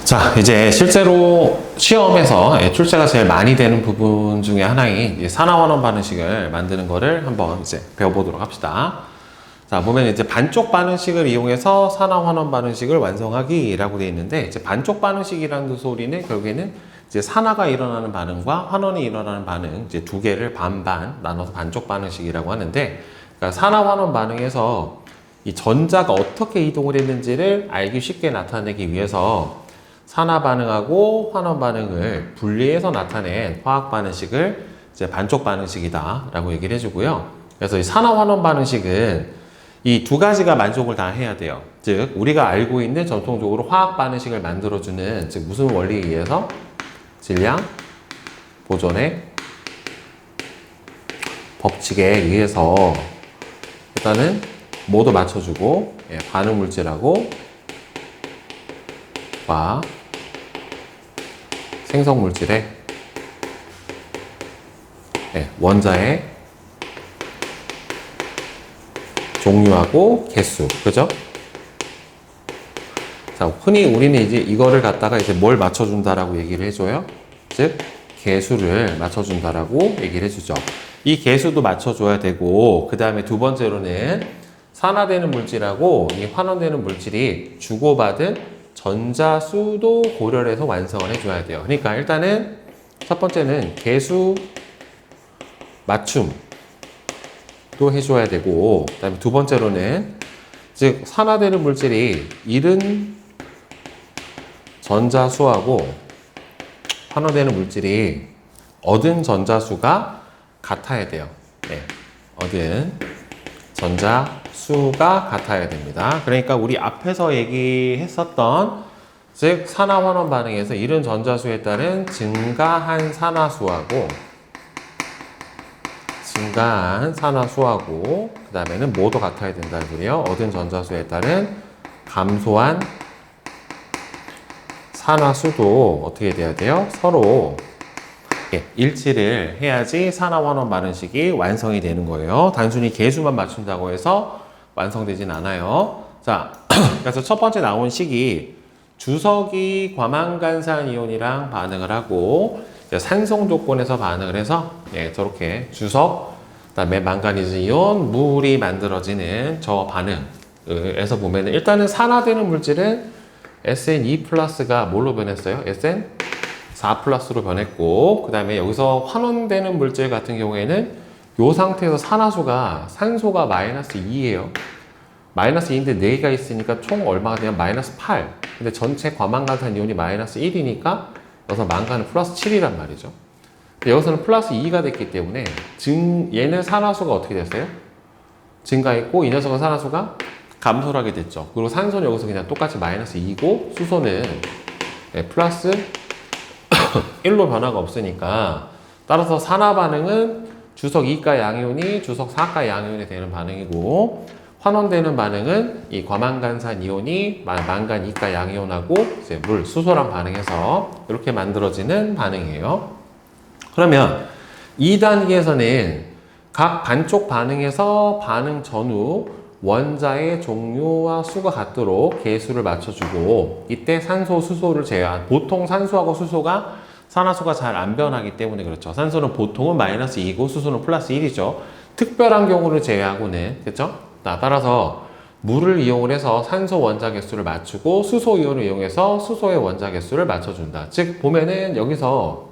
자, 이제 실제로 시험에서 출제가 제일 많이 되는 부분 중에 하나인 이 산화환원 반응식을 만드는 거를 한번 이제 배워보도록 합시다. 자, 보면 이제 반쪽 반응식을 이용해서 산화환원 반응식을 완성하기라고 되어 있는데, 이제 반쪽 반응식이라는 소리는 결국에는 이제 산화가 일어나는 반응과 환원이 일어나는 반응, 이제 두 개를 반반 나눠서 반쪽 반응식이라고 하는데, 그러니까 산화환원 반응에서 이 전자가 어떻게 이동을 했는지를 알기 쉽게 나타내기 위해서 산화 반응하고 환원 반응을 분리해서 나타낸 화학 반응식을 이제 반쪽 반응식이다라고 얘기를 해주고요. 그래서 이 산화 환원 반응식은 이 두 가지가 만족을 다 해야 돼요. 즉, 우리가 알고 있는 전통적으로 화학 반응식을 만들어주는, 즉 무슨 원리에 의해서? 질량 보존의 법칙에 의해서 일단은 모두 맞춰주고, 반응 물질하고 과 생성 물질의 원자의 종류하고 개수, 그죠? 자, 흔히 우리는 이제 이거를 갖다가 이제 뭘 맞춰준다라고 얘기를 해줘요? 즉, 개수를 맞춰준다라고 얘기를 해주죠. 이 개수도 맞춰줘야 되고, 그 다음에 두 번째로는 산화되는 물질하고 이 환원되는 물질이 주고받은 전자수도 고려를 해서 완성을 해줘야 돼요. 그러니까 일단은 첫 번째는 개수 맞춤도 해줘야 되고, 그 다음에 두 번째로는 즉 산화되는 물질이 잃은 전자수하고 환원되는 물질이 얻은 전자수가 같아야 돼요. 얻은 전자수가 같아야 됩니다. 그러니까 우리 앞에서 얘기했었던 즉 산화환원 반응에서 잃은 전자수에 따른 증가한 산화수하고 그 다음에는 뭐도 같아야 된다는 소리예요. 얻은 전자수에 따른 감소한 산화수도 어떻게 돼야 돼요? 서로 일치를 해야지 산화환원 반응식이 완성이 되는 거예요. 단순히 개수만 맞춘다고 해서 완성되진 않아요. 자, 그래서 첫 번째 나온 식이 주석이 과망간산 이온이랑 반응을 하고 산성 조건에서 반응을 해서 저렇게 주석, 그다음에 망가니즈 이온, 물이 만들어지는 저 반응에서 보면은 일단은 산화되는 물질은 SN2 플러스가 뭘로 변했어요? SN4 플러스로 변했고, 그 다음에 여기서 환원되는 물질 같은 경우에는 이 상태에서 산화수가 산소가 마이너스 2예요. 마이너스 2인데 4개가 있으니까 총 얼마가 되냐면 마이너스 8. 근데 전체 과망간산 이온이 마이너스 1이니까 여기서 망간은 플러스 7이란 말이죠. 근데 여기서는 플러스 2가 됐기 때문에 얘는 산화수가 어떻게 됐어요? 증가했고, 이 녀석은 산화수가 감소를 하게 됐죠. 그리고 산소는 여기서 그냥 똑같이 마이너스 2고 수소는 플러스 1로 변화가 없으니까, 따라서 산화 반응은 주석 2가 양이온이 주석 4가 양이온이 되는 반응이고, 환원되는 반응은 이 과망간산 이온이 망간 2가 양이온하고 이제 물, 수소랑 반응해서 이렇게 만들어지는 반응이에요. 그러면 2단계에서는 각 반쪽 반응에서 반응 전후 원자의 종류와 수가 같도록 개수를 맞춰주고, 이때 산소, 수소를 제외한, 보통 산소하고 수소가 산화수가 잘 안 변하기 때문에 그렇죠. 산소는 보통은 마이너스 2고 수소는 플러스 1이죠. 특별한 경우를 제외하고는, 그렇죠? 따라서 물을 이용을 해서 산소 원자 개수를 맞추고 수소 이온을 이용해서 수소의 원자 개수를 맞춰준다. 즉 보면은 여기서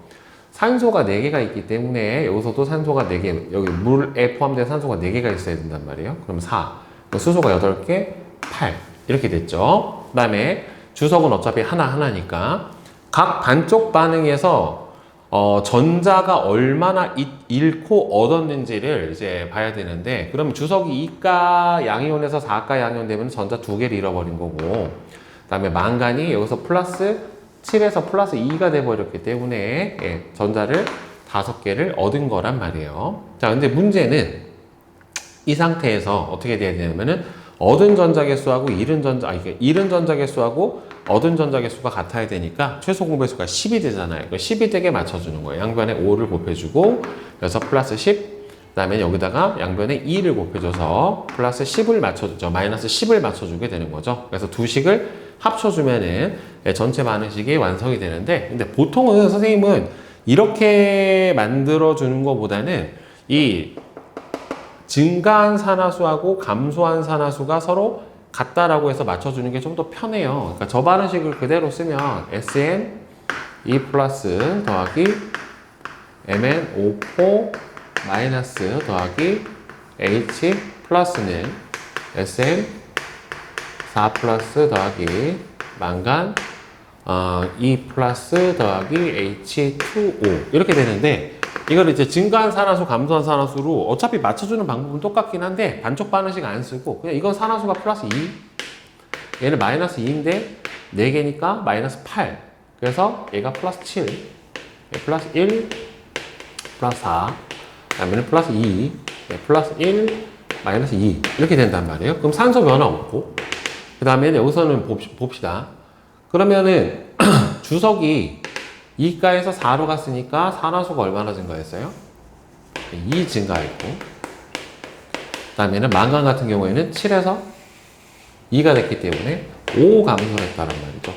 산소가 4개가 있기 때문에 여기서도 산소가 4개, 여기 물에 포함된 산소가 4개가 있어야 된단 말이에요. 그럼 4, 수소가 8개, 8 이렇게 됐죠. 그 다음에 주석은 어차피 하나니까 각 반쪽 반응에서 전자가 얼마나 잃고 얻었는지를 이제 봐야 되는데, 그럼 주석이 2가 양이온에서 4가 양이온 되면 전자 2개를 잃어버린 거고, 그 다음에 망간이 여기서 플러스 7에서 플러스 2가 돼버렸기 때문에 전자를 5개를 얻은 거란 말이에요. 자, 근데 문제는 이 상태에서 어떻게 돼야 되냐면은 얻은 전자 개수하고 잃은 전자 개수하고 얻은 전자 개수가 같아야 되니까 최소 공배수가 10이 되잖아요. 10이 되게 맞춰주는 거예요. 양변에 5를 곱해주고, 그래서 플러스 10, 그 다음에 여기다가 양변에 2를 곱해줘서 플러스 10을 맞춰주죠. 마이너스 10을 맞춰주게 되는 거죠. 그래서 두 식을 합쳐주면은 전체 반응식이 완성이 되는데, 근데 보통은 선생님은 이렇게 만들어주는 것보다는 이 증가한 산화수하고 감소한 산화수가 서로 같다라고 해서 맞춰주는 게 좀 더 편해요. 그러니까 저 반응식을 그대로 쓰면 SN 2 플러스 더하기 MN 5포 마이너스 더하기 H 플러스는 SN 4 플러스 더하기 망간 2 플러스 더하기 H2O 이렇게 되는데, 이걸 이제 증가한 산화수, 감소한 산화수로 어차피 맞춰주는 방법은 똑같긴 한데 반쪽 반응식 안 쓰고 그냥 이건 산화수가 플러스 2, 얘는 마이너스 2인데 4개니까 마이너스 8, 그래서 얘가 플러스 7, 얘 플러스 1, 플러스 4, 그다음에는 플러스 2, 플러스 1, 마이너스 2 이렇게 된단 말이에요. 그럼 산소 변화 없고, 그 다음에 여기서는 봅시다. 그러면은 주석이 2가에서 4로 갔으니까 산화수가 얼마나 증가했어요? 2 증가했고, 그 다음에는 망간 같은 경우에는 7에서 2가 됐기 때문에 5 감소를 했다는 말이죠.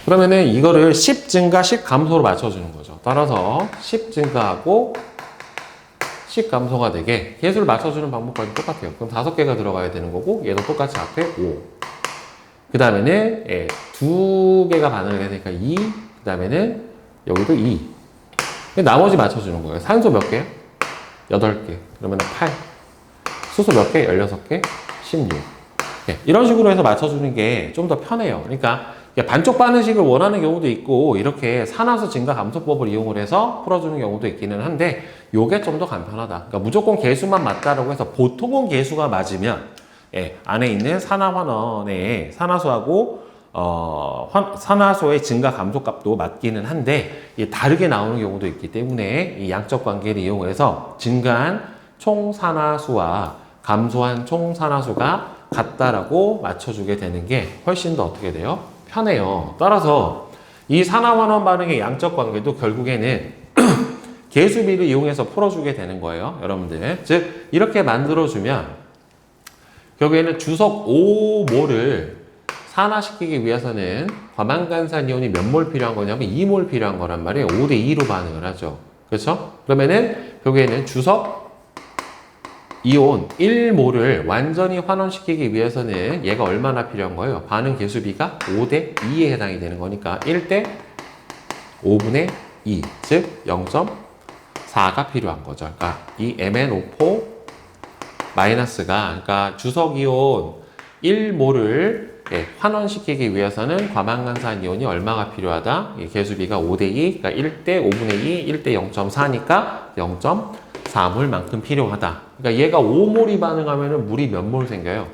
그러면은 이거를 10 증가, 10 감소로 맞춰주는 거죠. 따라서 10 증가하고 10 감소가 되게 개수를 맞춰주는 방법까지 똑같아요. 그럼 5개가 들어가야 되는 거고, 얘도 똑같이 앞에 5. 그 다음에는 2개가 반응을 해야 되니까 2, 그 다음에는 여기도 2. 나머지 맞춰주는 거예요. 산소 몇 개? 8개. 그러면 8. 수소 몇 개? 16개? 16. 이런 식으로 해서 맞춰주는 게 좀 더 편해요. 그러니까 반쪽 반응식을 원하는 경우도 있고, 이렇게 산화수 증가 감소법을 이용을 해서 풀어주는 경우도 있기는 한데, 요게 좀 더 간편하다. 그러니까 무조건 개수만 맞다라고 해서 보통은 개수가 맞으면 안에 있는 산화환원의 산화수하고 산화수의 증가 감소값도 맞기는 한데 다르게 나오는 경우도 있기 때문에 이 양적 관계를 이용해서 증가한 총 산화수와 감소한 총 산화수가 같다라고 맞춰주게 되는 게 훨씬 더 어떻게 돼요? 편해요. 따라서 이 산화환원 반응의 양적 관계도 결국에는 개수비를 이용해서 풀어주게 되는 거예요, 여러분들. 즉 이렇게 만들어주면 결국에는 주석 5몰을 산화시키기 위해서는 과망간산 이온이 몇 몰 필요한 거냐면 2몰 필요한 거란 말이에요. 5대 2로 반응을 하죠. 그렇죠? 그러면은 결국에는 주석 이온 1몰을 완전히 환원시키기 위해서는 얘가 얼마나 필요한 거예요? 반응 개수비가 5대 2에 해당이 되는 거니까 1대 5분의 2, 즉 0.4가 필요한 거죠. 그러니까 이 MnO4 마이너스가, 그러니까 주석이온 1몰을 환원시키기 위해서는 과망간산 이온이 얼마가 필요하다? 개수비가 5대2, 그러니까 1대 5분의 2, 1대 0.4니까 0.4몰만큼 필요하다. 그러니까 얘가 5몰이 반응하면 물이 몇 몰 생겨요?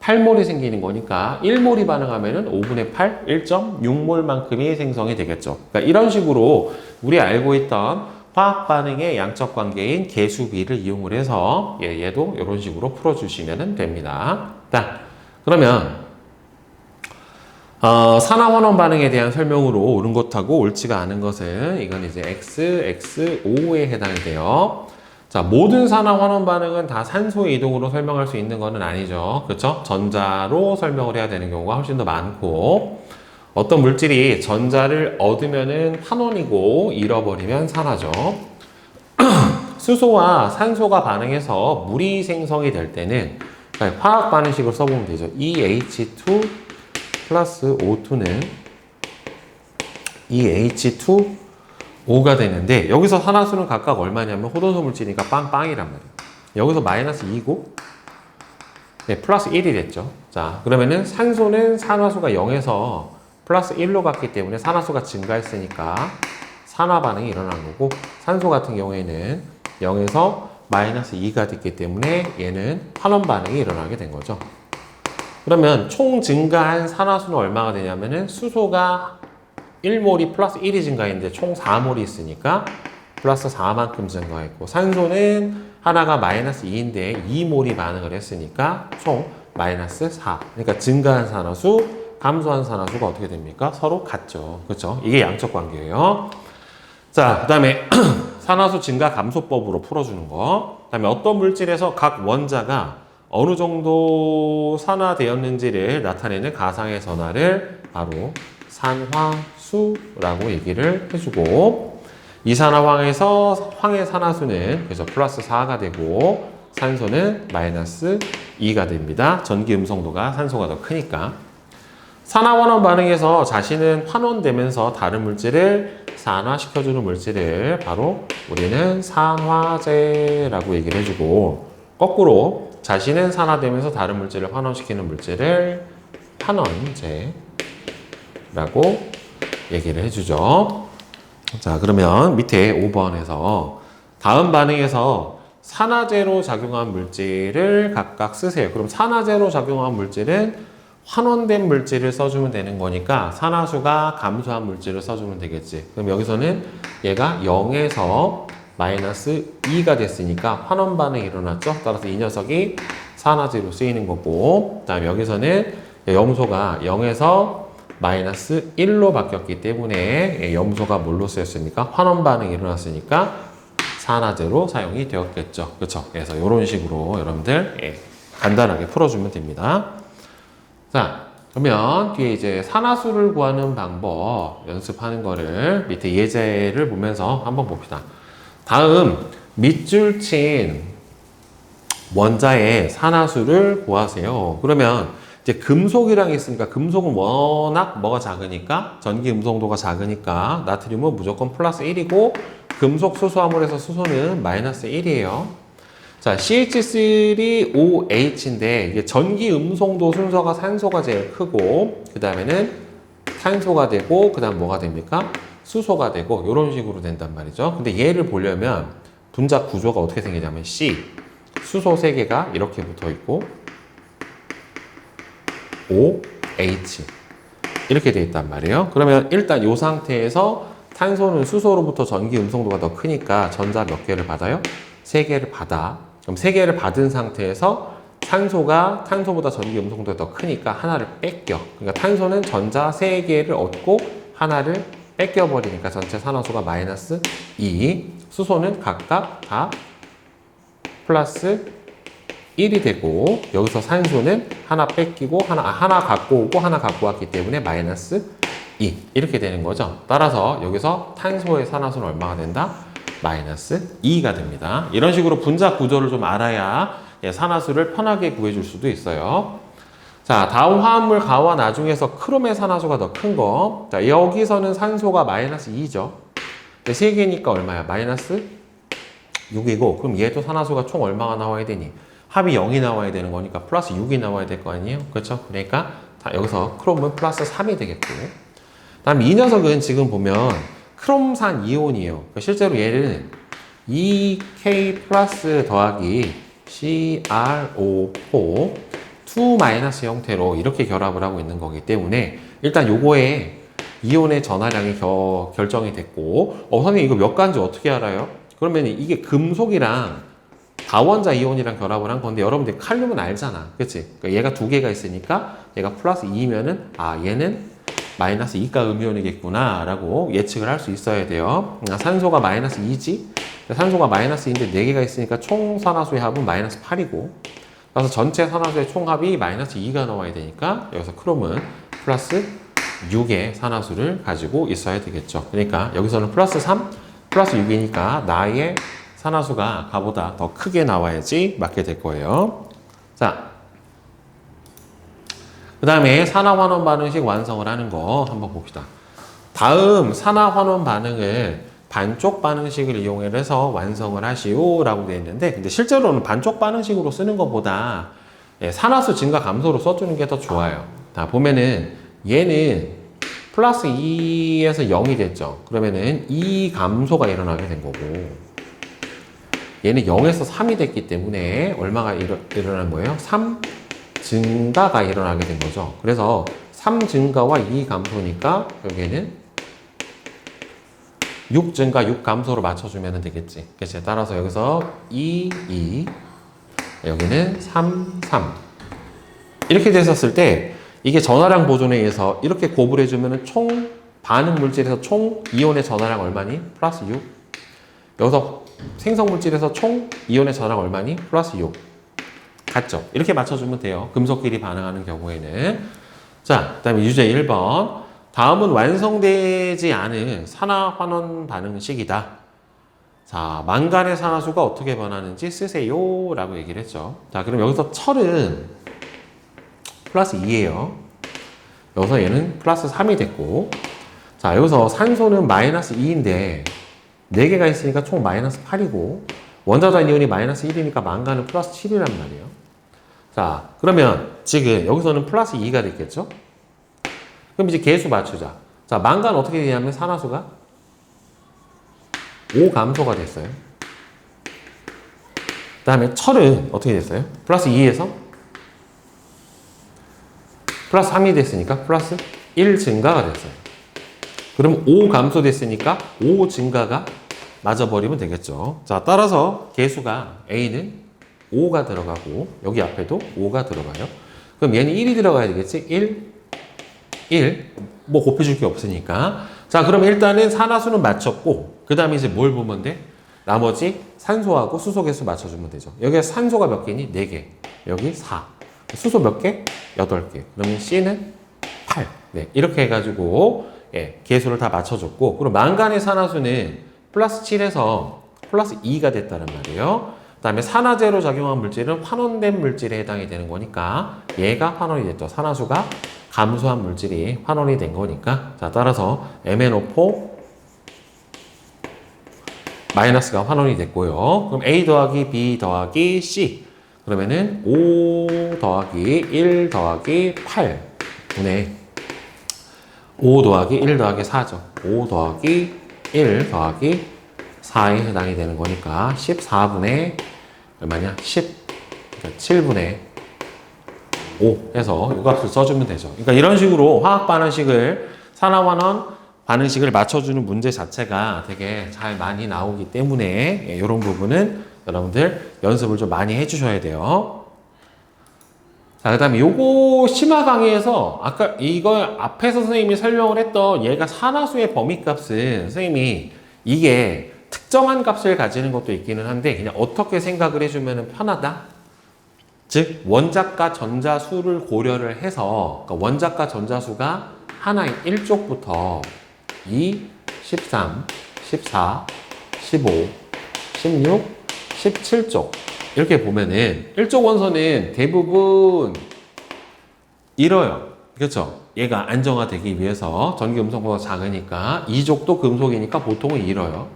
8몰이 생기는 거니까 1몰이 반응하면 5분의 8, 1.6몰만큼이 생성이 되겠죠. 그러니까 이런 식으로 우리 알고 있던 화학 반응의 양적 관계인 개수비를 이용을 해서 얘도 이런 식으로 풀어주시면 됩니다. 자, 그러면 산화환원 반응에 대한 설명으로 옳은 것하고 옳지가 않은 것은 이건 이제 XXO에 해당이 돼요. 자, 모든 산화환원 반응은 다 산소의 이동으로 설명할 수 있는 것은 아니죠. 그렇죠? 전자로 설명을 해야 되는 경우가 훨씬 더 많고, 어떤 물질이 전자를 얻으면은 환원이고 잃어버리면 산화죠. 수소와 산소가 반응해서 물이 생성이 될 때는 화학 반응식을 써보면 되죠. EH2 플러스 O2는 EH2O가 되는데, 여기서 산화수는 각각 얼마냐면 호도소 물질이니까 빵빵이란 말이에요. 여기서 마이너스 2고 플러스 1이 됐죠. 자, 그러면은 산소는 산화수가 0에서 플러스 1로 갔기 때문에 산화수가 증가했으니까 산화 반응이 일어난 거고, 산소 같은 경우에는 0에서 마이너스 2가 됐기 때문에 얘는 환원 반응이 일어나게 된 거죠. 그러면 총 증가한 산화수는 얼마가 되냐면은 수소가 1몰이 플러스 1이 증가했는데 총 4몰이 있으니까 플러스 4만큼 증가했고, 산소는 하나가 마이너스 2인데 2몰이 반응을 했으니까 총 마이너스 4. 그러니까 증가한 산화수, 감소한 산화수가 어떻게 됩니까? 서로 같죠. 그렇죠? 이게 양적 관계예요. 자, 그 다음에 산화수 증가 감소법으로 풀어주는 거. 그 다음에 어떤 물질에서 각 원자가 어느 정도 산화되었는지를 나타내는 가상의 전하를 바로 산화수라고 얘기를 해주고, 이산화황에서 황의 산화수는 그래서 플러스 4가 되고 산소는 마이너스 2가 됩니다. 전기 음성도가 산소가 더 크니까. 산화환원 반응에서 자신은 환원되면서 다른 물질을 산화시켜주는 물질을 바로 우리는 산화제라고 얘기를 해주고, 거꾸로 자신은 산화되면서 다른 물질을 환원시키는 물질을 환원제라고 얘기를 해주죠. 자, 그러면 밑에 5번에서 다음 반응에서 산화제로 작용한 물질을 각각 쓰세요. 그럼 산화제로 작용한 물질은 환원된 물질을 써주면 되는 거니까 산화수가 감소한 물질을 써주면 되겠지. 그럼 여기서는 얘가 0에서 마이너스 2가 됐으니까 환원 반응이 일어났죠. 따라서 이 녀석이 산화제로 쓰이는 거고, 그 다음에 여기서는 염소가 0에서 마이너스 1로 바뀌었기 때문에 염소가 뭘로 쓰였습니까? 환원 반응이 일어났으니까 산화제로 사용이 되었겠죠. 그렇죠? 그래서 이런 식으로 여러분들 간단하게 풀어주면 됩니다. 자, 그러면 뒤에 이제 산화수를 구하는 방법 연습하는 거를 밑에 예제를 보면서 한번 봅시다. 다음 밑줄 친 원자의 산화수를 구하세요. 그러면 이제 금속이랑 있으니까 금속은 워낙 뭐가 작으니까 전기 음성도가 작으니까 나트륨은 무조건 플러스 1이고 금속 수소화물에서 수소는 마이너스 1이에요. 자, CH3OH인데 이게 전기 음성도 순서가 산소가 제일 크고 그 다음에는 탄소가 되고 그 다음 뭐가 됩니까? 수소가 되고 이런 식으로 된단 말이죠. 근데 얘를 보려면 분자 구조가 어떻게 생기냐면 C, 수소 3개가 이렇게 붙어 있고 OH 이렇게 돼 있단 말이에요. 그러면 일단 이 상태에서 탄소는 수소로부터 전기 음성도가 더 크니까 전자 몇 개를 받아요? 3개를 받아. 그럼 3개를 받은 상태에서 탄소가 탄소보다 전기 음성도가 더 크니까 하나를 뺏겨. 그러니까 탄소는 전자 3개를 얻고 하나를 뺏겨버리니까 전체 산화수가 마이너스 2, 수소는 각각 다 플러스 1이 되고 여기서 산소는 하나 뺏기고 하나 갖고 오고 하나 갖고 왔기 때문에 마이너스 2 이렇게 되는 거죠. 따라서 여기서 탄소의 산화수는 얼마가 된다? 마이너스 2가 됩니다. 이런 식으로 분자 구조를 좀 알아야 산화수를 편하게 구해줄 수도 있어요. 자, 다음 화합물 가와 나중에서 크롬의 산화수가 더 큰 거. 자, 여기서는 산소가 마이너스 2죠. 3개니까 얼마야? 마이너스 6이고 그럼 얘도 산화수가 총 얼마가 나와야 되니? 합이 0이 나와야 되는 거니까 플러스 6이 나와야 될 거 아니에요? 그렇죠? 그러니까 여기서 크롬은 플러스 3이 되겠고 다음 이 녀석은 지금 보면 크롬산 이온이에요. 그러니까 실제로 얘는 2K 플러스 더하기 CrO4 2 마이너스 형태로 이렇게 결합을 하고 있는 거기 때문에 일단 요거에 이온의 전하량이 결정이 됐고 선생님 이거 몇 가지 어떻게 알아요? 그러면 이게 금속이랑 다원자 이온이랑 결합을 한 건데 여러분들 칼륨은 알잖아. 그치? 그러니까 얘가 2개가 있으니까 얘가 플러스 2면은 얘는 마이너스 2가 음이온이겠구나 라고 예측을 할 수 있어야 돼요. 산소가 마이너스 2지 산소가 마이너스 2인데 4개가 있으니까 총 산화수의 합은 마이너스 8이고 그래서 전체 산화수의 총합이 마이너스 2가 나와야 되니까 여기서 크롬은 플러스 6의 산화수를 가지고 있어야 되겠죠. 그러니까 여기서는 플러스 3, 플러스 6이니까 나의 산화수가 가보다 더 크게 나와야지 맞게 될 거예요. 자, 그 다음에 산화환원 반응식 완성을 하는 거 한번 봅시다. 다음 산화환원 반응을 반쪽 반응식을 이용해서 완성을 하시오 라고 되어 있는데 근데 실제로는 반쪽 반응식으로 쓰는 것보다 산화수 증가 감소로 써주는 게 더 좋아요. 자, 보면은 얘는 플러스 2에서 0이 됐죠. 그러면은 2 감소가 일어나게 된 거고 얘는 0에서 3이 됐기 때문에 얼마가 일어난 거예요? 3 증가가 일어나게 된 거죠. 그래서 3 증가와 2 감소니까 여기에는 6 증가, 6 감소로 맞춰주면 되겠지. 그치? 따라서 여기서 2, 2, 여기는 3, 3. 이렇게 됐었을 때 이게 전하량 보존에 의해서 이렇게 곱을 해주면 총 반응 물질에서 총 이온의 전하량 얼마니? 플러스 6. 여기서 생성 물질에서 총 이온의 전하량 얼마니? 플러스 6. 같죠? 이렇게 맞춰주면 돼요. 금속끼리 반응하는 경우에는. 자, 그 다음에 유제 1번. 다음은 완성되지 않은 산화환원 반응식이다. 자, 망간의 산화수가 어떻게 변하는지 쓰세요. 라고 얘기를 했죠. 자, 그럼 여기서 철은 플러스 2예요. 여기서 얘는 플러스 3이 됐고. 자, 여기서 산소는 마이너스 2인데 4개가 있으니까 총 마이너스 8이고 원자단 이온이 마이너스 1이니까 망간은 플러스 7이란 말이에요. 자, 그러면 지금 여기서는 플러스 2가 됐겠죠? 그럼 이제 개수 맞추자. 자, 망간 어떻게 되냐면 산화수가 5 감소가 됐어요. 그 다음에 철은 어떻게 됐어요? 플러스 2에서 플러스 3이 됐으니까 플러스 1 증가가 됐어요. 그럼 5 감소됐으니까 5 증가가 맞아버리면 되겠죠. 자, 따라서 개수가 A는 5가 들어가고 여기 앞에도 5가 들어가요. 그럼 얘는 1이 들어가야 되겠지? 1. 뭐 곱해줄 게 없으니까. 자, 그럼 일단은 산화수는 맞췄고 그 다음에 이제 뭘 보면 돼? 나머지 산소하고 수소 개수 맞춰주면 되죠. 여기 산소가 몇 개니? 4개. 여기 4. 수소 몇 개? 8개. 그러면 C는 8. 네, 이렇게 해가지고 예, 개수를 다 맞춰줬고 그리고 망간의 산화수는 플러스 7에서 플러스 2가 됐다는 말이에요. 그 다음에 산화제로 작용한 물질은 환원된 물질에 해당이 되는 거니까 얘가 환원이 됐죠. 산화수가 감소한 물질이 환원이 된 거니까. 자, 따라서 MnO4 마이너스가 환원이 됐고요. 그럼 A 더하기 B 더하기 C 그러면은 5 더하기 1 더하기 8 분의 5 더하기 1 더하기 4죠. 5 더하기 1 더하기 4에 해당이 되는 거니까 14분의 얼마냐? 7분의 5 해서 이 값을 써주면 되죠. 그러니까 이런 식으로 화학 반응식을 산화환원 반응식을 맞춰주는 문제 자체가 되게 잘 많이 나오기 때문에 이런 부분은 여러분들 연습을 좀 많이 해주셔야 돼요. 자, 그 다음에 요거 심화 강의에서 아까 이걸 앞에서 선생님이 설명을 했던 얘가 산화수의 범위값은 선생님이 이게 특정한 값을 가지는 것도 있기는 한데 그냥 어떻게 생각을 해주면 편하다? 즉 원자과 전자수를 고려를 해서 그러니까 원자과 전자수가 하나인 1쪽부터 2, 13, 14, 15, 16, 17쪽 이렇게 보면은 1쪽 원소는 대부분 잃어요. 그렇죠? 얘가 안정화되기 위해서 전기 음성보다 작으니까 2족도 금속이니까 보통은 잃어요.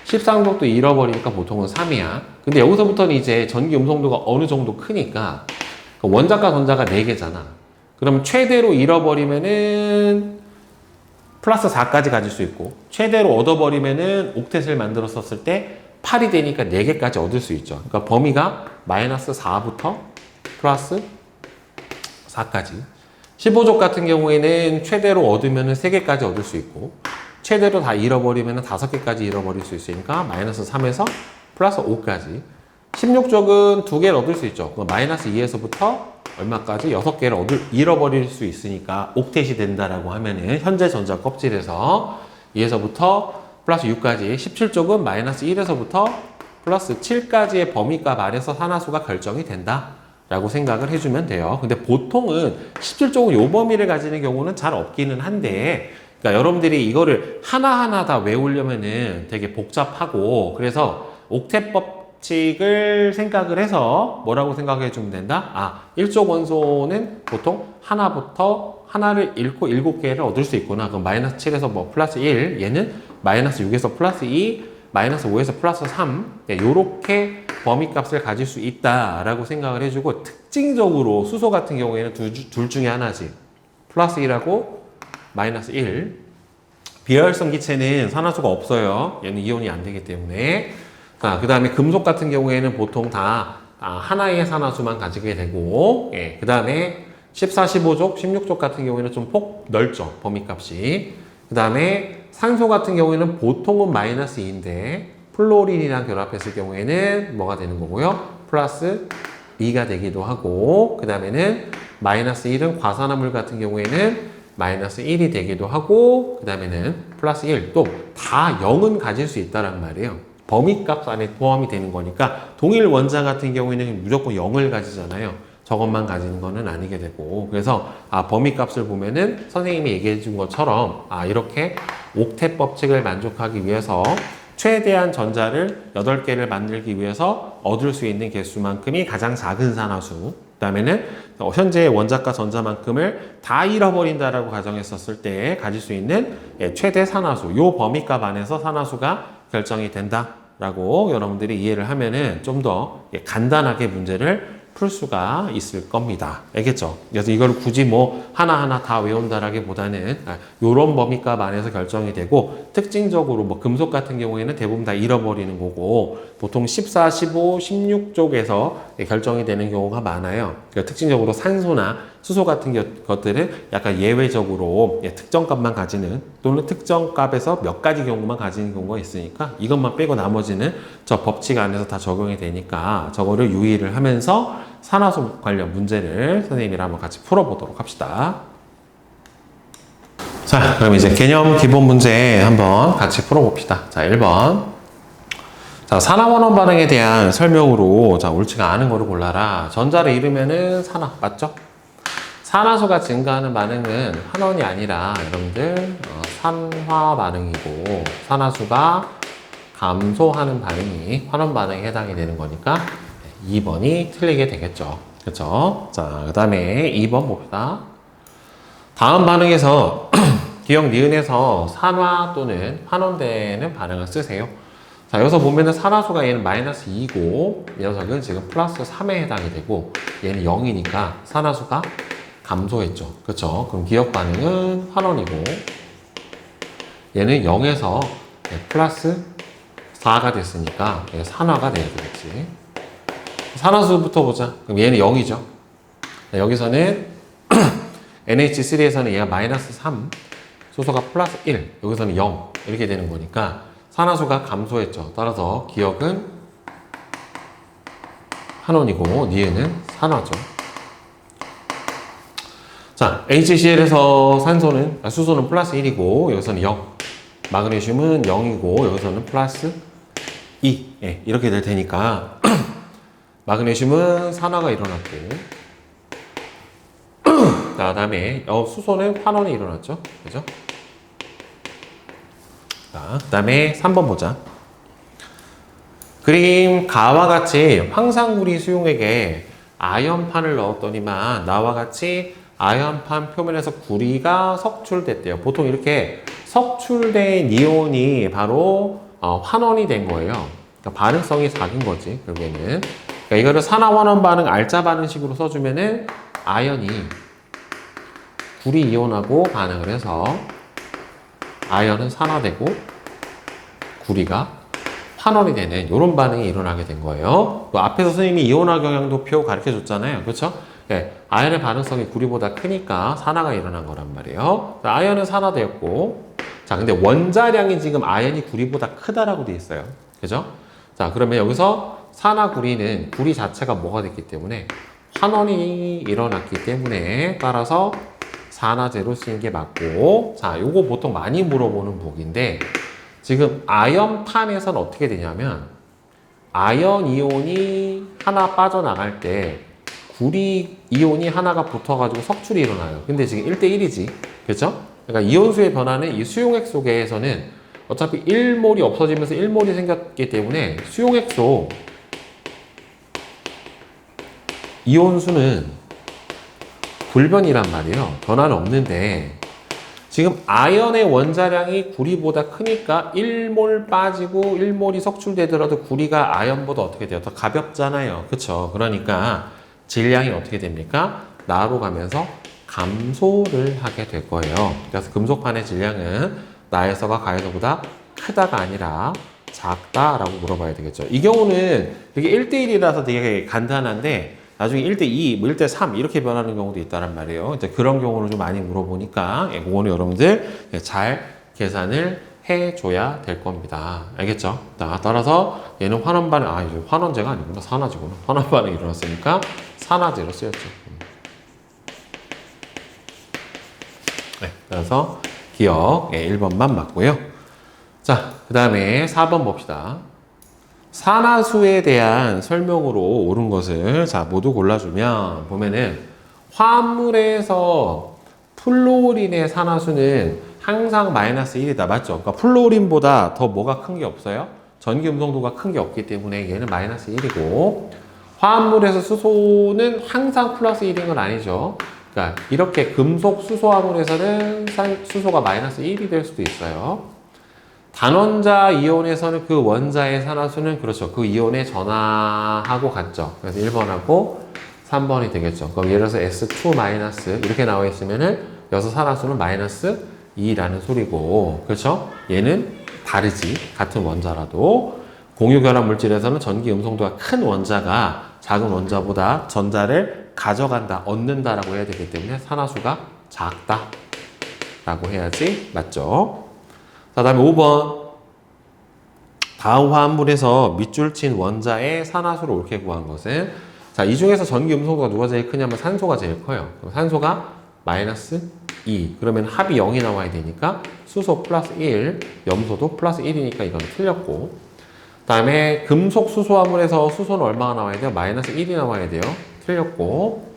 13족도 잃어버리니까 보통은 3이야. 근데 여기서부터는 이제 전기 음성도가 어느 정도 크니까 원자과 전자가 4개잖아. 그럼 최대로 잃어버리면은 플러스 4까지 가질 수 있고 최대로 얻어버리면은 옥텟을 만들었었을 때 8이 되니까 4개까지 얻을 수 있죠. 그러니까 범위가 마이너스 4부터 플러스 4까지. 15족 같은 경우에는 최대로 얻으면 3개까지 얻을 수 있고 최대로 다 잃어버리면 5개까지 잃어버릴 수 있으니까 마이너스 3에서 플러스 5까지. 16족은 2개를 얻을 수 있죠. 마이너스 2에서부터 얼마까지? 6개를 잃어버릴 수 있으니까 옥텟이 된다라고 하면은 현재 전자 껍질에서 2에서부터 플러스 6까지 17쪽은 마이너스 1에서부터 플러스 7까지의 범위값 아래서 산화수가 결정이 된다 라고 생각을 해주면 돼요. 근데 보통은 17쪽은 요 범위를 가지는 경우는 잘 없기는 한데 그러니까 여러분들이 이거를 하나하나 다 외우려면은 되게 복잡하고 그래서 옥텟 법칙을 생각을 해서 뭐라고 생각해 주면 된다? 1쪽 원소는 보통 하나를 잃고 7개를 얻을 수 있구나. 그럼 마이너스 7에서 뭐 플러스 1, 얘는 마이너스 6에서 플러스 2, 마이너스 5에서 플러스 3 요렇게 범위값을 가질 수 있다라고 생각을 해주고 특징적으로 수소 같은 경우에는 둘 중에 하나지. 플러스 1하고 마이너스 1. 비활성 기체는 산화수가 없어요. 얘는 이온이 안 되기 때문에. 자, 그 다음에 금속 같은 경우에는 보통 다 하나의 산화수만 가지게 되고 예, 그 다음에 14, 15족, 16족 같은 경우에는 좀 폭 넓죠. 범위값이. 그 다음에 산소 같은 경우에는 보통은 마이너스 2인데 플로린이랑 결합했을 경우에는 뭐가 되는 거고요? 플러스 2가 되기도 하고 그 다음에는 마이너스 1은 과산화물 같은 경우에는 마이너스 1이 되기도 하고 그 다음에는 플러스 1 또 다 0은 가질 수 있다란 말이에요. 범위값 안에 포함이 되는 거니까 동일 원자 같은 경우에는 무조건 0을 가지잖아요. 저것만 가지는 거는 아니게 되고 그래서 범위값을 보면은 선생님이 얘기해 준 것처럼 이렇게 옥텟 법칙을 만족하기 위해서 최대한 전자를 8개를 만들기 위해서 얻을 수 있는 개수만큼이 가장 작은 산화수 그 다음에는 현재의 원자과 전자만큼을 다 잃어버린다라고 가정했었을 때 가질 수 있는 최대 산화수 요 범위값 안에서 산화수가 결정이 된다라고 여러분들이 이해를 하면은 좀 더 간단하게 문제를 풀 수가 있을 겁니다. 알겠죠? 그래서 이걸 굳이 뭐 하나하나 다 외운다라기보다는 요런 범위값 안에서 결정이 되고 특징적으로 뭐 금속 같은 경우에는 대부분 다 잃어버리는 거고 보통 14, 15, 16 쪽에서 결정이 되는 경우가 많아요. 그러니까 특징적으로 산소나 수소 같은 것들은 약간 예외적으로 특정 값만 가지는 또는 특정 값에서 몇 가지 경우만 가지는 경우가 있으니까 이것만 빼고 나머지는 저 법칙 안에서 다 적용이 되니까 저거를 유의를 하면서 산화수 관련 문제를 선생님이랑 한번 같이 풀어보도록 합시다. 자, 그럼 이제 개념 기본 문제 한번 같이 풀어봅시다. 자, 1번. 자, 산화원원 반응에 대한 설명으로 자, 옳지가 않은 거를 골라라. 전자를 잃으면은 산화, 맞죠? 산화수가 증가하는 반응은 환원이 아니라 여러분들 산화 반응이고 산화수가 감소하는 반응이 환원 반응에 해당이 되는 거니까 2번이 틀리게 되겠죠. 그렇죠? 자, 그 다음에 2번 봅시다. 다음 반응에서 기억 니은에서 산화 또는 환원되는 반응을 쓰세요. 자, 여기서 보면은 산화수가 얘는 마이너스 2고 이 녀석은 지금 플러스 3에 해당이 되고 얘는 0이니까 산화수가 감소했죠. 그렇죠? 그럼 기억 반응은 환원이고 얘는 0에서 플러스 4가 됐으니까 산화가 돼야 되겠지. 산화수부터 보자. 그럼 얘는 0이죠. 여기서는 NH3에서는 얘가 마이너스 3, 수소가 플러스 1, 여기서는 0 이렇게 되는 거니까 산화수가 감소했죠. 따라서 기억은 환원이고 니은은 산화죠. 자, HCl에서 수소는 플러스 1이고 여기서는 0, 마그네슘은 0이고 여기서는 플러스 2 이렇게 될 테니까 마그네슘은 산화가 일어났고 자, 그다음에 수소는 환원이 일어났죠. 그죠? 자, 그다음에 3번 보자. 그림 가와 같이 황산구리 수용액에 아연판을 넣었더니만 나와 같이 아연판 표면에서 구리가 석출됐대요. 보통 이렇게 석출된 이온이 바로 환원이 된 거예요. 그러니까 반응성이 작은 거지, 결국에는. 그러니까 이거를 산화환원 반응 알짜 반응식으로 써주면은 아연이 구리 이온하고 반응을 해서 아연은 산화되고 구리가 환원이 되는 이런 반응이 일어나게 된 거예요. 앞에서 선생님이 이온화 경향도표 가르쳐 줬잖아요. 그렇죠? 네, 아연의 반응성이 구리보다 크니까 산화가 일어난 거란 말이에요. 아연은 산화되었고 자, 근데 원자량이 지금 아연이 구리보다 크다라고 돼 있어요. 그죠? 자, 그러면 여기서 산화 구리는 구리 자체가 뭐가 됐기 때문에 환원이 일어났기 때문에 따라서 산화제로 쓰인 게 맞고 자, 요거 보통 많이 물어보는 보기인데 지금 아연판에서는 어떻게 되냐면 아연 이온이 하나 빠져나갈 때 구리 이온이 하나가 붙어가지고 석출이 일어나요. 근데 지금 1대1이지. 그렇죠? 그러니까 이온수의 변화는 이 수용액 속에서는 어차피 1몰이 없어지면서 1몰이 생겼기 때문에 수용액 속 이온수는 불변이란 말이에요. 변화는 없는데 지금 아연의 원자량이 구리보다 크니까 1몰 빠지고 1몰이 석출되더라도 구리가 아연보다 어떻게 돼요? 더 가볍잖아요. 그쵸? 그러니까 질량이 어떻게 됩니까? 나로 가면서 감소를 하게 될 거예요. 그래서 금속판의 질량은 나에서가 가에서보다 크다가 아니라 작다라고 물어봐야 되겠죠. 이 경우는 되게 1대1이라서 되게 간단한데 나중에 1대2, 뭐 1대3 이렇게 변하는 경우도 있다는 말이에요. 이제 그런 경우를 좀 많이 물어보니까 그거는 여러분들 잘 계산을 해줘야 될 겁니다. 알겠죠? 따라서 얘는 환원 반응, 이제 환원제가 아니구나. 산화제구나. 환원 반응이 일어났으니까 산화제로 쓰였죠. 네, 그래서 기억 1번만 맞고요. 자, 그 다음에 4번 봅시다. 산화수에 대한 설명으로 옳은 것을 자 모두 골라주면 보면은 화합물에서 플루오린의 산화수는 항상 마이너스 1이다. 맞죠? 그러니까 플루오린보다 더 뭐가 큰 게 없어요? 전기 음성도가 큰 게 없기 때문에 얘는 마이너스 1이고 화합물에서 수소는 항상 플러스 1인 건 아니죠. 그러니까 이렇게 금속 수소화물에서는 수소가 마이너스 1이 될 수도 있어요. 단원자 이온에서는 그 원자의 산화수는 그렇죠. 그 이온에 전하하고 같죠. 그래서 1번하고 3번이 되겠죠. 그럼 예를 들어서 S2 마이너스 이렇게 나와 있으면은 여기서 산화수는 마이너스 2라는 소리고, 그렇죠? 얘는 다르지. 같은 원자라도. 공유결합 물질에서는 전기 음성도가 큰 원자가 작은 원자보다 전자를 가져간다, 얻는다라고 해야 되기 때문에 산화수가 작다라고 해야지. 맞죠? 자, 다음에 5번. 다음 화합물에서 밑줄 친 원자의 산화수를 옳게 구한 것은, 자, 이 중에서 전기 음성도가 누가 제일 크냐면 산소가 제일 커요. 그럼 산소가 마이너스 2. 그러면 합이 0이 나와야 되니까 수소 플러스 1, 염소도 플러스 1이니까 이건 틀렸고. 그 다음에 금속 수소화물에서 수소는 얼마가 나와야 돼요? 마이너스 1이 나와야 돼요. 틀렸고.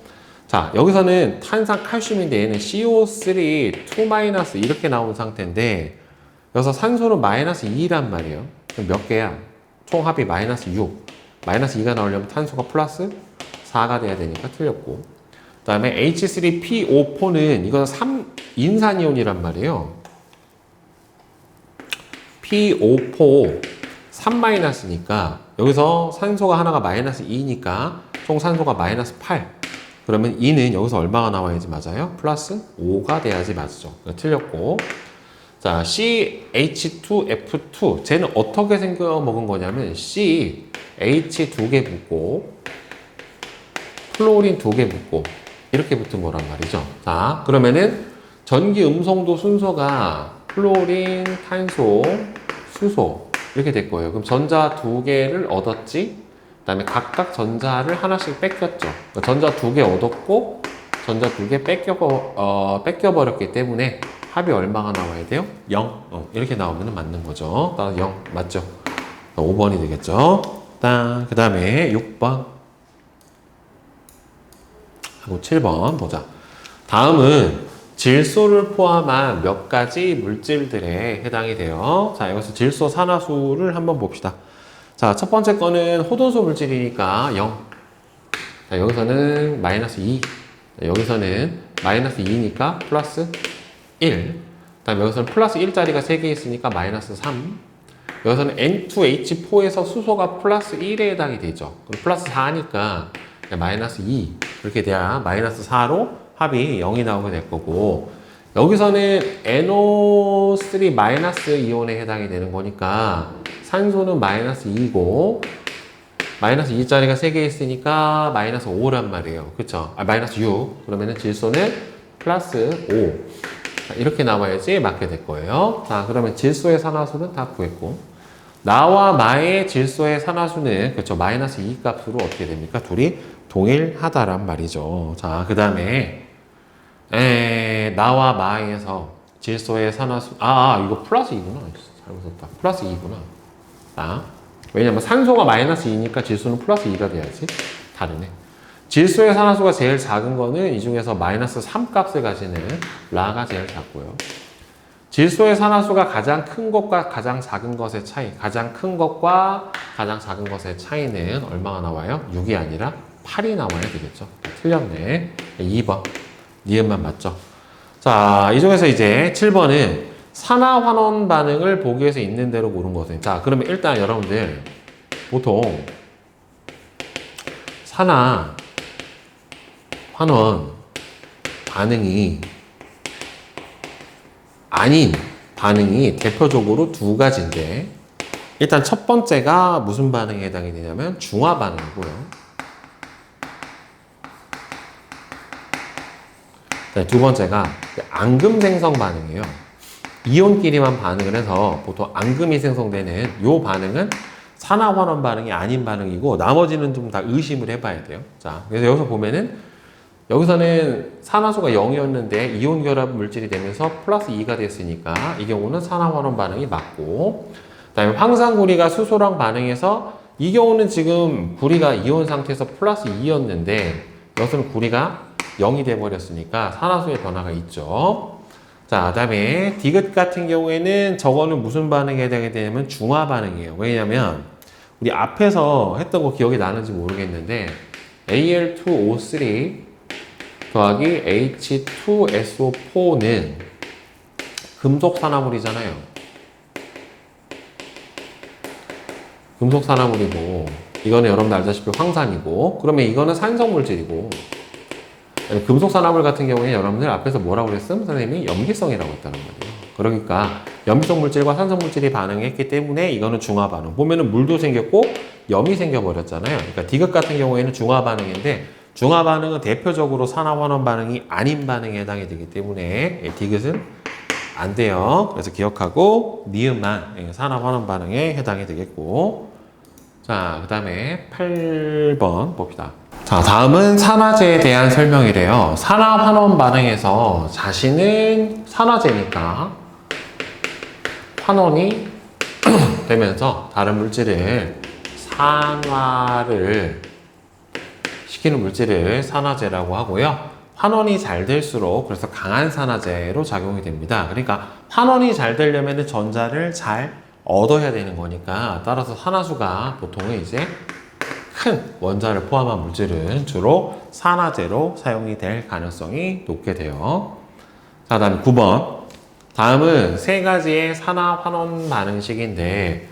자, 여기서는 탄산 칼슘인데 얘는 CO3 2- 이렇게 나온 상태인데 여기서 산소는 마이너스 2란 말이에요. 그럼 몇 개야? 총 합이 마이너스 6. 마이너스 2가 나오려면 탄소가 플러스 4가 돼야 되니까 틀렸고. 그 다음에 H3PO4는 이건 3인산이온이란 말이에요. PO4 3-니까 여기서 산소가 하나가 마이너스 2니까 총 산소가 마이너스 8. 그러면 2는 여기서 얼마가 나와야지 맞아요? 플러스 5가 돼야지 맞죠. 틀렸고. 자, CH2F2. 쟤는 어떻게 생겨 먹은 거냐면 C, H 2개 붙고 플로린 2개 붙고 이렇게 붙은 거란 말이죠. 자, 그러면은 전기 음성도 순서가 플로린, 탄소, 수소 이렇게 될 거예요. 그럼 전자 2개를 얻었지? 그 다음에 각각 전자를 하나씩 뺏겼죠. 전자 2개 얻었고 전자 2개 뺏겨버렸기 때문에 합이 얼마가 나와야 돼요? 0. 이렇게 나오면 맞는 거죠. 0 맞죠? 5번이 되겠죠. 그 다음에 6번 하고 7번 보자. 다음은 질소를 포함한 몇 가지 물질들에 해당이 돼요. 자, 여기서 질소 산화수를 한번 봅시다. 자, 첫 번째 거는 호돈소 물질이니까 0. 자, 여기서는 마이너스 2. 자, 여기서는 마이너스 2니까 플러스 1. 다음에 여기서는 플러스 1짜리가 3개 있으니까 마이너스 3. 여기서는 N2H4에서 수소가 플러스 1에 해당이 되죠. 그럼 플러스 4니까 마이너스 2. 이렇게 돼야 마이너스 4로 합이 0이 나오게 될 거고, 여기서는 NO3 마이너스 이온에 해당이 되는 거니까 산소는 마이너스 2고 마이너스 2짜리가 3개 있으니까 마이너스 5란 말이에요. 그쵸? 마이너스 6. 그러면은 질소는 플러스 5. 이렇게 나와야지 맞게 될 거예요. 자, 그러면 질소의 산화수는 다 구했고, 나와 마의 질소의 산화수는 그렇죠. 마이너스 2 값으로 어떻게 됩니까? 둘이 동일하다란 말이죠. 자, 그 다음에 나와 마에서 질소의 산화수 이거 플러스 2구나. 잘못 썼다. 플러스 2구나. 자, 왜냐면 산소가 마이너스 2니까 질소는 플러스 2가 돼야지. 다르네. 질소의 산화수가 제일 작은 거는 이 중에서 마이너스 3 값을 가지는 라가 제일 작고요. 질소의 산화수가 가장 큰 것과 가장 작은 것의 차이, 가장 큰 것과 가장 작은 것의 차이는 얼마가 나와요? 6이 아니라 8이 나와야 되겠죠. 틀렸네. 2번. 니은만 맞죠? 자, 이 중에서 이제 7번은 산화환원 반응을 보기 위해서 있는 대로 고른 것은. 자, 그러면 일단 여러분들 보통 산화환원 반응이 아닌 반응이 대표적으로 두 가지인데, 일단 첫 번째가 무슨 반응에 해당이 되냐면 중화 반응이고요. 두 번째가 앙금 생성 반응이에요. 이온끼리만 반응을 해서 보통 앙금이 생성되는 이 반응은 산화환원 반응이 아닌 반응이고, 나머지는 좀 다 의심을 해봐야 돼요. 자, 그래서 여기서 보면은 여기서는 산화수가 0이었는데 이온 결합 물질이 되면서 플러스 2가 됐으니까 이 경우는 산화환원 반응이 맞고, 그 다음에 황산구리가 수소랑 반응해서 이 경우는 지금 구리가 이온 상태에서 플러스 2였는데 여기서는 구리가 0이 돼버렸으니까 산화수의 변화가 있죠. 자, 그 다음에 디귿 같은 경우에는 저거는 무슨 반응에 해당이 되냐면 중화 반응이에요. 왜냐면 우리 앞에서 했던 거 기억이 나는지 모르겠는데 Al2O3 더하기 H2SO4는 금속 산화물이잖아요. 금속 산화물이고 이거는 여러분들 알다시피 황산이고 그러면 이거는 산성 물질이고 금속 산화물 같은 경우에 여러분들 앞에서 뭐라고 그랬음? 선생님이 염기성이라고 했다는 거예요. 그러니까 염기성 물질과 산성 물질이 반응했기 때문에 이거는 중화 반응. 보면은 물도 생겼고 염이 생겨버렸잖아요. 그러니까 디귿 같은 경우에는 중화 반응인데 중화 반응은 대표적으로 산화환원 반응이 아닌 반응에 해당이 되기 때문에 디귿은 안 돼요. 그래서 기억하고 니은만 산화환원 반응에 해당이 되겠고 자, 그 다음에 8번 봅시다. 자, 다음은 산화제에 대한 설명이래요. 산화환원 반응에서 자신은 산화제니까 환원이 되면서 다른 물질을 산화를 시키는 물질을 산화제라고 하고요. 환원이 잘 될수록 그래서 강한 산화제로 작용이 됩니다. 그러니까 환원이 잘 되려면 전자를 잘 얻어야 되는 거니까 따라서 산화수가 보통은 이제 큰 원자를 포함한 물질은 주로 산화제로 사용이 될 가능성이 높게 돼요. 자, 다음에 9번. 다음은 세 가지의 산화 환원 반응식인데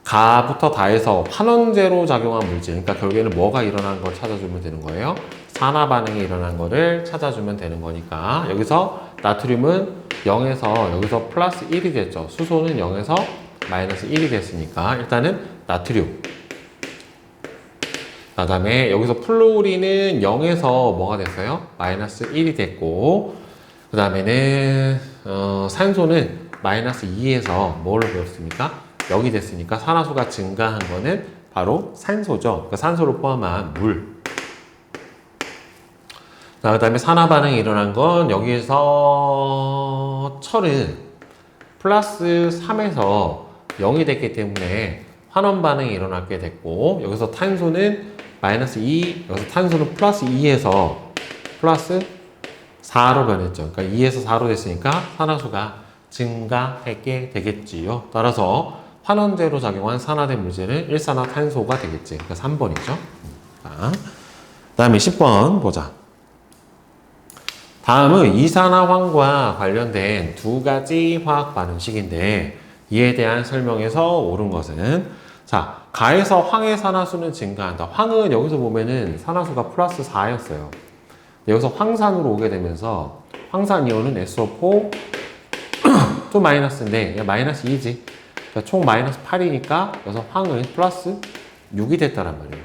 가부터 다해서 환원제로 작용한 물질, 그러니까 결국에는 뭐가 일어난 걸 찾아주면 되는 거예요. 산화 반응이 일어난 거를 찾아주면 되는 거니까 여기서 나트륨은 0에서 여기서 플러스 1이 됐죠. 수소는 0에서 마이너스 1이 됐으니까 일단은 나트륨. 그 다음에 여기서 플루오린은 0에서 뭐가 됐어요? 마이너스 1이 됐고 그 다음에는 산소는 마이너스 2에서 뭘로 배웠습니까? 0이 됐으니까 산화수가 증가한 거는 바로 산소죠. 그러니까 산소를 포함한 물. 그 다음에 산화 반응이 일어난 건 여기에서 철은 플러스 3에서 0이 됐기 때문에 환원 반응이 일어나게 됐고 여기서 탄소는 마이너스 2, 여기서 탄소는 플러스 2에서 플러스 4로 변했죠. 그러니까 2에서 4로 됐으니까 산화수가 증가하게 되겠지요. 따라서 환원제로 작용한 산화된 물질은 일산화탄소가 되겠지. 그러니까 3번이죠. 자, 다음에 10번 보자. 다음은 이산화황과 관련된 두 가지 화학 반응식인데 이에 대한 설명에서 옳은 것은 자, 가에서 황의 산화수는 증가한다. 황은 여기서 보면은 산화수가 플러스 4였어요. 여기서 황산으로 오게 되면서 황산이온은 SO4 좀 마이너스인데 마이너스 2지. 그러니까 총 마이너스 8이니까 여기서 황은 플러스 6이 됐다란 말이에요.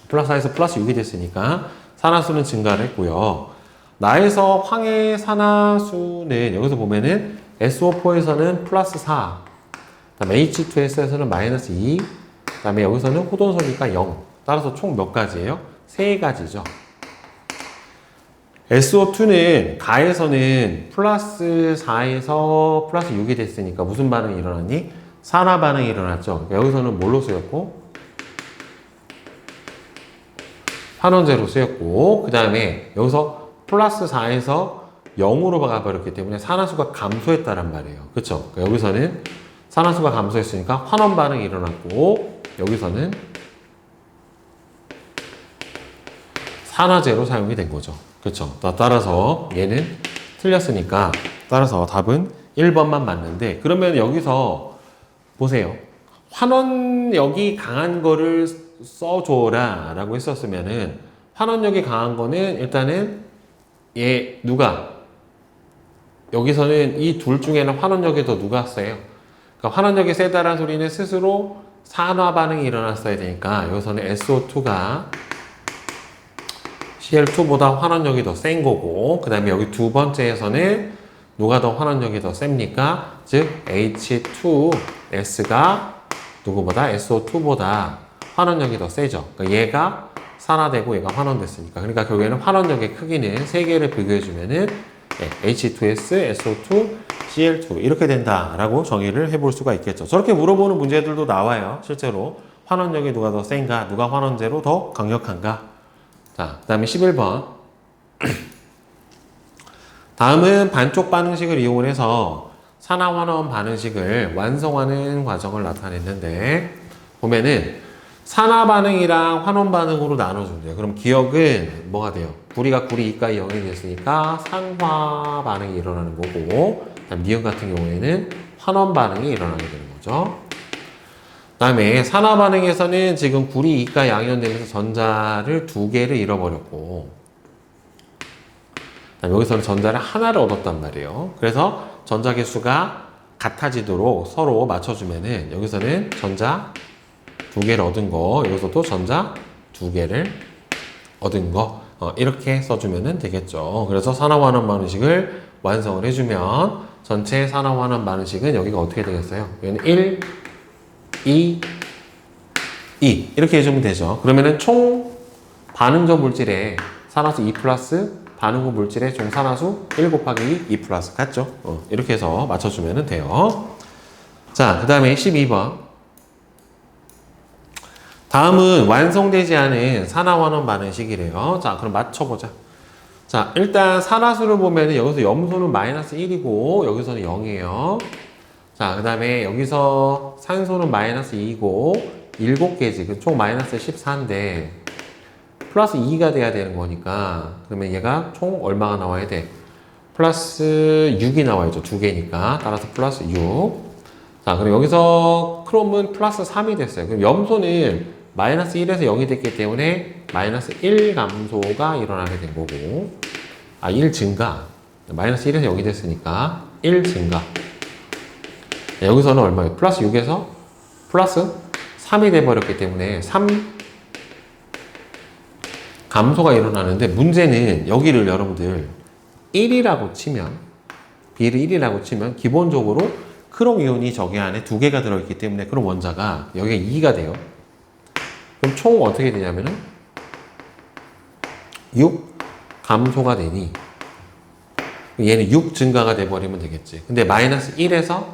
플러스 4에서 플러스 6이 됐으니까 산화수는 증가를 했고요. 나에서 황의 산화수는 여기서 보면은 SO4에서는 플러스 4, 그다음에 H2S에서는 마이너스 2, 그다음에 여기서는 호돈성이니까 0. 따라서 총 몇 가지예요? 세 가지죠. SO2는 가에서는 플러스 4에서 플러스 6이 됐으니까 무슨 반응이 일어났니? 산화 반응이 일어났죠. 그러니까 여기서는 뭘로 쓰였고? 환원제로 쓰였고 그 다음에 여기서 플러스 4에서 0으로 가버렸기 때문에 산화수가 감소했다란 말이에요. 그쵸? 그러니까 여기서는 산화수가 감소했으니까 환원 반응이 일어났고 여기서는 산화제로 사용이 된 거죠. 그쵸? 따라서 얘는 틀렸으니까 따라서 답은 1번만 맞는데 그러면 여기서 보세요. 환원력이 강한 거를 써줘라 라고 했었으면은 환원력이 강한 거는 일단은 얘 누가 여기서는 이 둘 중에는 환원력이 더 누가 세요? 그러니까 환원력이 세다라는 소리는 스스로 산화 반응이 일어났어야 되니까 여기서는 SO2가 Cl2보다 환원력이 더 센 거고 그 다음에 여기 두 번째에서는 누가 더 환원력이 더 셉니까? 즉 H2S가 누구보다 SO2보다 환원력이 더 세죠. 그러니까 얘가 산화되고 얘가 환원됐으니까 그러니까 결국에는 환원력의 크기는 세 개를 비교해주면은 H2S, SO2, Cl2 이렇게 된다라고 정의를 해볼 수가 있겠죠. 저렇게 물어보는 문제들도 나와요. 실제로 환원력이 누가 더 센가? 누가 환원제로 더 강력한가? 자, 그 다음에 11번. 다음은 반쪽 반응식을 이용해서 산화환원 반응식을 완성하는 과정을 나타냈는데, 보면은 산화 반응이랑 환원 반응으로 나눠준대요. 그럼 기억은 뭐가 돼요? 구리가 구리 이가 0이 됐으니까 산화 반응이 일어나는 거고, 그다음 니은 같은 경우에는 환원 반응이 일어나게 되는 거죠. 그 다음에 산화 반응에서는 지금 구리 이가 양이온되면서 전자를 2개를 잃어버렸고, 여기서는 전자를 하나를 얻었단 말이에요. 그래서 전자 개수가 같아지도록 서로 맞춰주면은 여기서는 전자 2개를 얻은 거, 여기서도 전자 2개를 얻은 거, 이렇게 써주면 되겠죠. 그래서 산화환원 반응식을 완성을 해주면 전체 산화환원 반응식은 여기가 어떻게 되겠어요? 여기는 1, 2, 2 이렇게 해주면 되죠. 그러면은 총 반응적 물질의 산화수 2 플러스 반응 후 물질의 총 산화수 1 곱하기 2 플러스 같죠? 이렇게 해서 맞춰주면 돼요. 자, 그 다음에 12번. 다음은 완성되지 않은 산화환원 반응식이래요. 자, 그럼 맞춰보자. 자, 일단 산화수를 보면 여기서 염소는 마이너스 1이고 여기서는 0이에요. 자, 그 다음에 여기서 산소는 마이너스 2이고 7개지. 총 마이너스 14인데 플러스 2가 돼야 되는 거니까 그러면 얘가 총 얼마가 나와야 돼? 플러스 6이 나와야죠. 2개니까. 따라서 플러스 6. 자, 그럼 여기서 크롬은 플러스 3이 됐어요. 그럼 염소는 마이너스 1에서 0이 됐기 때문에 마이너스 1 감소가 일어나게 된 거고, 1 증가. 마이너스 1에서 0이 됐으니까 1 증가. 여기서는 얼마예요? 플러스 6에서 플러스 3이 돼버렸기 때문에 3 감소가 일어나는데, 문제는 여기를 여러분들 1이라고 치면, B를 1이라고 치면 기본적으로 크롬 이온이 저기 안에 2개가 들어있기 때문에 크롬 원자가 여기가 2가 돼요. 그럼 총 어떻게 되냐면은 6 감소가 되니 얘는 6 증가가 돼버리면 되겠지. 근데 마이너스 1에서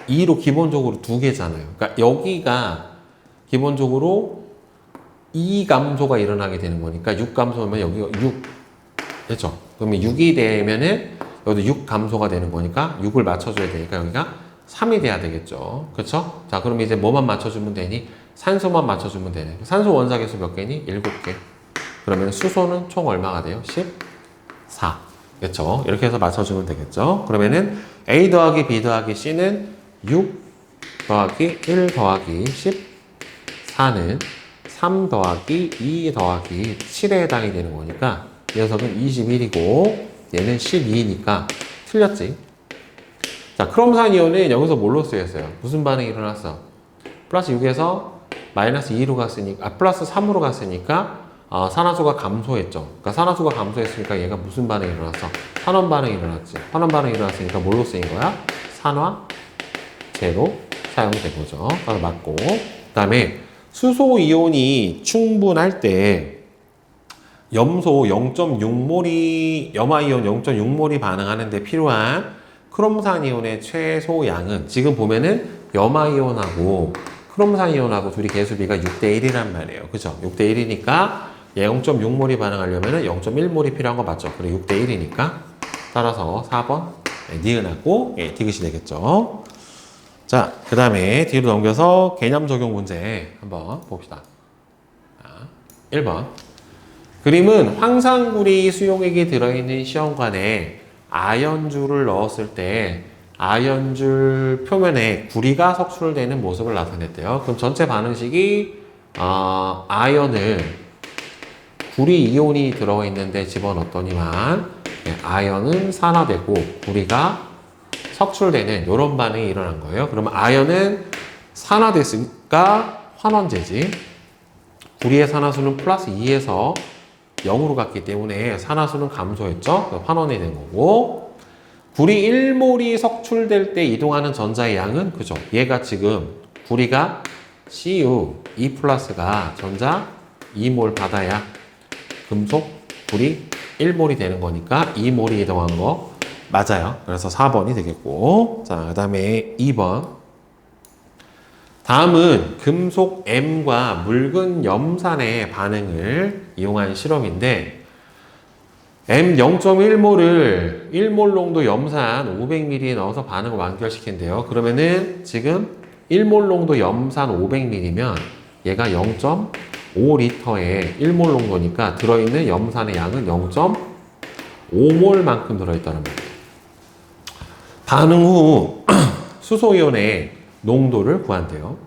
2로 기본적으로 2개잖아요. 그러니까 여기가 기본적으로 2 감소가 일어나게 되는 거니까 6 감소하면 여기가 6 됐죠? 그러면 6이 되면은 여기도 6 감소가 되는 거니까 6을 맞춰줘야 되니까 여기가 3이 돼야 되겠죠. 그렇죠? 자, 그럼 이제 뭐만 맞춰주면 되니? 산소만 맞춰주면 되네. 산소 원자 개수 몇 개니? 7개. 그러면 수소는 총 얼마가 돼요? 14. 그렇죠? 이렇게 해서 맞춰주면 되겠죠. 그러면은 A 더하기 B 더하기 C는 6 더하기 1 더하기 14는 3 더하기 2 더하기 7에 해당이 되는 거니까 이 녀석은 21이고 얘는 12니까 틀렸지. 자, 크롬산 이온은 여기서 뭘로 쓰였어요? 무슨 반응이 일어났어? 플러스 6에서 마이너스 2로 갔으니까, 플러스 3으로 갔으니까, 산화수가 감소했죠. 그러니까 산화수가 감소했으니까 얘가 무슨 반응이 일어났어? 환원 반응이 일어났지. 환원 반응이 일어났으니까 뭘로 쓰인 거야? 산화제로 사용된 거죠. 그래서 맞고. 그 다음에 수소 이온이 충분할 때 염소 0.6몰이, 염화이온 0.6몰이 반응하는데 필요한 크롬산 이온의 최소 양은 지금 보면은 염화이온하고 크롬산 이온하고 둘이 개수비가 6대1이란 말이에요. 그죠? 6대1이니까 0.6몰이 반응하려면 0.1몰이 필요한 거 맞죠? 그리고 6대1이니까 따라서 4번 니은하고 디귿이 되겠죠. 자, 그 다음에 뒤로 넘겨서 개념 적용 문제 한번 봅시다. 1번. 그림은 황산구리 수용액이 들어있는 시험관에 아연줄을 넣었을 때 아연줄 표면에 구리가 석출되는 모습을 나타냈대요. 그럼 전체 반응식이 아연을 구리 이온이 들어가 있는데 집어넣었더니만 아연은 산화되고 구리가 석출되는 이런 반응이 일어난 거예요. 그러면 아연은 산화됐으니까 환원제지. 구리의 산화수는 플러스 2에서 0으로 갔기 때문에 산화수는 감소했죠. 환원이 된 거고, 구리 1몰이 석출될 때 이동하는 전자의 양은, 그죠? 얘가 지금 구리가 Cu 2 플러스가 전자 2몰 받아야 금속 구리 1몰이 되는 거니까 2몰이 이동한 거 맞아요. 그래서 4번이 되겠고, 자, 그 다음에 2번. 다음은 금속 M과 묽은 염산의 반응을 이용한 실험인데 M 0.1몰을 1몰 농도 염산 500ml에 넣어서 반응을 완결시킨대요. 그러면은 지금 1몰 농도 염산 500ml면 얘가 0.5L의 1몰 농도니까 들어있는 염산의 양은 0.5몰만큼 들어있다는 말이에요. 반응 후 수소이온의 농도를 구한대요.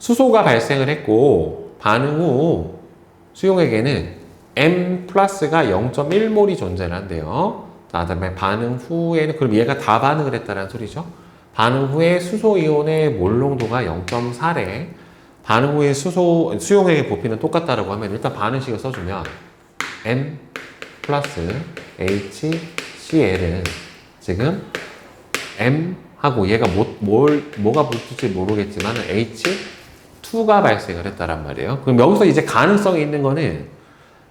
수소가 발생을 했고 반응 후 수용액에는 M 플러스가 0.1몰이 존재를 한대요. 그 다음에 반응 후에는 그럼 얘가 다 반응을 했다는 소리죠. 반응 후에 수소이온의 몰 농도가 0.4래. 반응 후에 수용액의 부피는 똑같다라고 하면 일단 반응식을 써주면 M 플러스 HCl은 지금 M하고 얘가 뭐가 붙을지 모르겠지만 H2가 발생을 했다란 말이에요. 그럼 여기서 이제 가능성이 있는 거는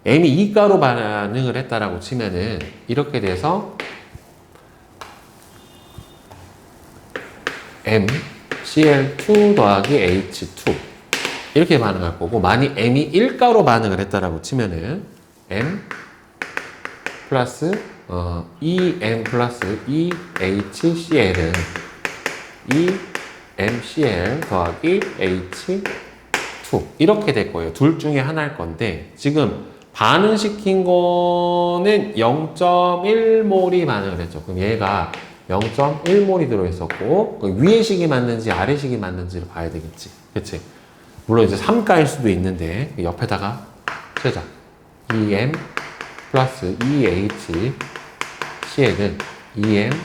M이 2가로 반응을 했다라고 치면은 이렇게 돼서 MCl2 더하기 H2 이렇게 반응할 거고 만약 M이 1가로 반응을 했다라고 치면은 M 플러스 EM 플러스 EHCl은 EMCl 더하기 H2 이렇게 될 거예요. 둘 중에 하나일 건데 지금 반응시킨 거는 0.1몰이 반응을 했죠. 그럼 얘가 0.1몰이 들어있었고 위의 식이 맞는지 아래 식이 맞는지를 봐야 되겠지. 그치? 물론 이제 3가일 수도 있는데 옆에다가 쓰자. EM 플러스 EHCl은 EMCl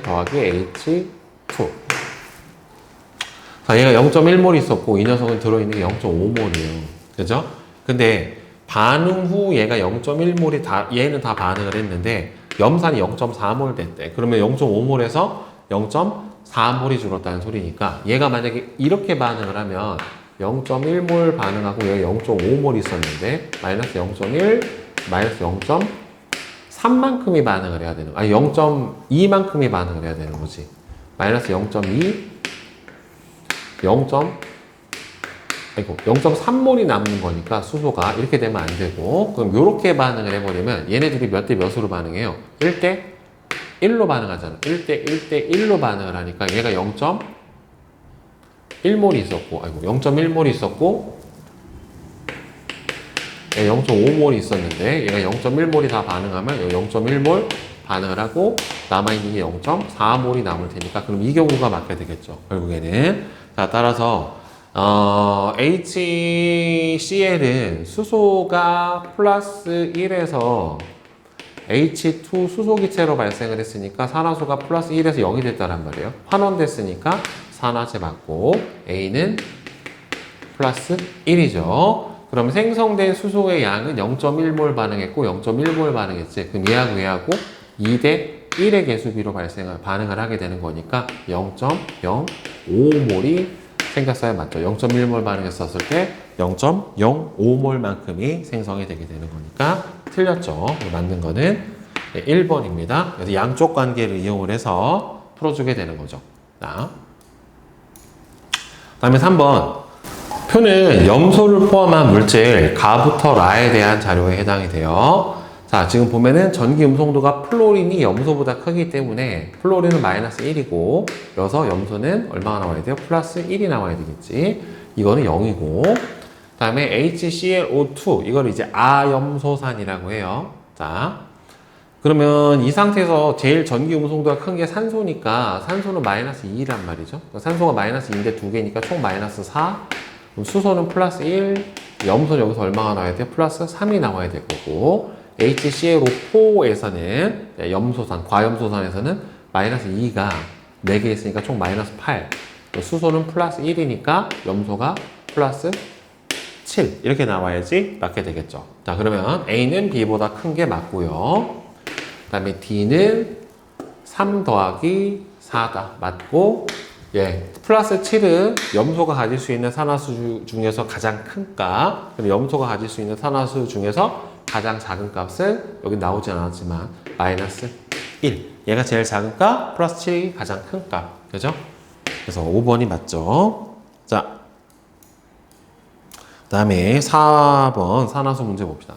더하기 H2 자, 얘가 0.1몰이 있었고 이 녀석은 들어있는 게 0.5몰이에요. 그죠? 근데 반응 후 얘가 0.1몰이 얘는 다 반응을 했는데 염산이 0.4몰 됐대. 그러면 0.5몰에서 0.4몰이 줄었다는 소리니까 얘가 만약에 이렇게 반응을 하면 0.1몰 반응하고 얘가 0.5몰 있었는데 마이너스 0.1, 마이너스 0.3만큼이 반응을 해야 되는 아니 0.2만큼이 반응을 해야 되는 거지. 마이너스 0.2, 0.3몰이 남는 거니까 수소가 이렇게 되면 안 되고 그럼 이렇게 반응을 해버리면 얘네들이 몇 대 몇으로 반응해요? 1대 1로 반응하잖아. 1대 1대 1로 반응을 하니까 얘가 0.1몰이 있었고 0.1몰이 있었고 0.5몰이 있었는데 얘가 0.1몰이 다 반응하면 0.1몰 반응을 하고 남아있는 게 0.4몰이 남을 테니까 그럼 이 경우가 맞게 되겠죠. 결국에는 자 따라서 HCl은 수소가 플러스 1에서 H2 수소기체로 발생을 했으니까 산화수가 플러스 1에서 0이 됐다란 말이에요. 환원됐으니까 산화제 맞고 A는 플러스 1이죠. 그럼 생성된 수소의 양은 0.1몰 반응했고 0.1몰 반응했지. 그럼 얘하고 2대 1의 개수비로 반응을 하게 되는 거니까 0.05몰이 생겼어야 맞죠. 0.1몰 반응했었을 때 0.05몰만큼이 생성이 되게 되는 거니까 틀렸죠. 맞는 거는 1번입니다. 그래서 양쪽 관계를 이용을 해서 풀어주게 되는 거죠. 자, 다음에 3번. 표는 염소를 포함한 물질 가부터 라에 대한 자료에 해당이 돼요. 자, 지금 보면은 전기 음성도가 플로린이 염소보다 크기 때문에 플로린은 마이너스 1이고 여기서 염소는 얼마가 나와야 돼요? 플러스 1이 나와야 되겠지. 이거는 0이고 그 다음에 HClO2 이걸 이제 아염소산이라고 해요. 자, 그러면 이 상태에서 제일 전기 음성도가 큰 게 산소니까 산소는 마이너스 2란 말이죠. 산소가 마이너스 2인데 두 개니까 총 마이너스 4. 그럼 수소는 플러스 1, 염소는 여기서 얼마가 나와야 돼요? 플러스 3이 나와야 될 거고 HClO4에서는 염소산, 과염소산에서는 마이너스 2가 4개 있으니까 총 마이너스 8. 수소는 플러스 1이니까 염소가 플러스 7 이렇게 나와야지 맞게 되겠죠. 자, 그러면 A는 B보다 큰 게 맞고요. 그 다음에 D는 3 더하기 4가 맞고 플러스 7은 염소가 가질 수 있는 산화수 중에서 가장 큰 값, 그럼 염소가 가질 수 있는 산화수 중에서 가장 작은 값은 여기 나오지 않았지만 마이너스 1. 얘가 제일 작은 값, 플러스 7이 가장 큰 값. 그죠? 그래서 5번이 맞죠. 자, 그 다음에 4번 산화수 문제 봅시다.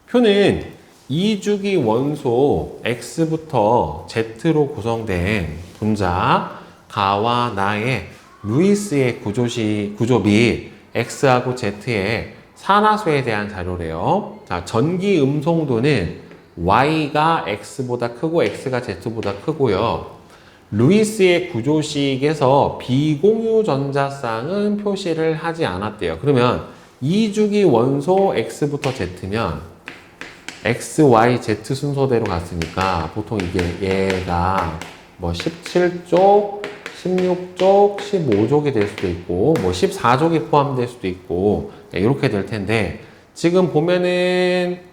표는 2주기 원소 X부터 Z로 구성된 분자 가와 나의 루이스의 구조 및 X하고 Z의 산화수에 대한 자료래요. 자, 전기 음송도는 Y가 X보다 크고 X가 Z보다 크고요. 루이스의 구조식에서 비공유 전자쌍은 표시를 하지 않았대요. 그러면 2주기 원소 X부터 Z면 X, Y, Z 순서대로 갔으니까 보통 이게 얘가 뭐 17쪽, 16쪽, 15족이 될 수도 있고 뭐 14족이 포함될 수도 있고 이렇게 될 텐데 지금 보면은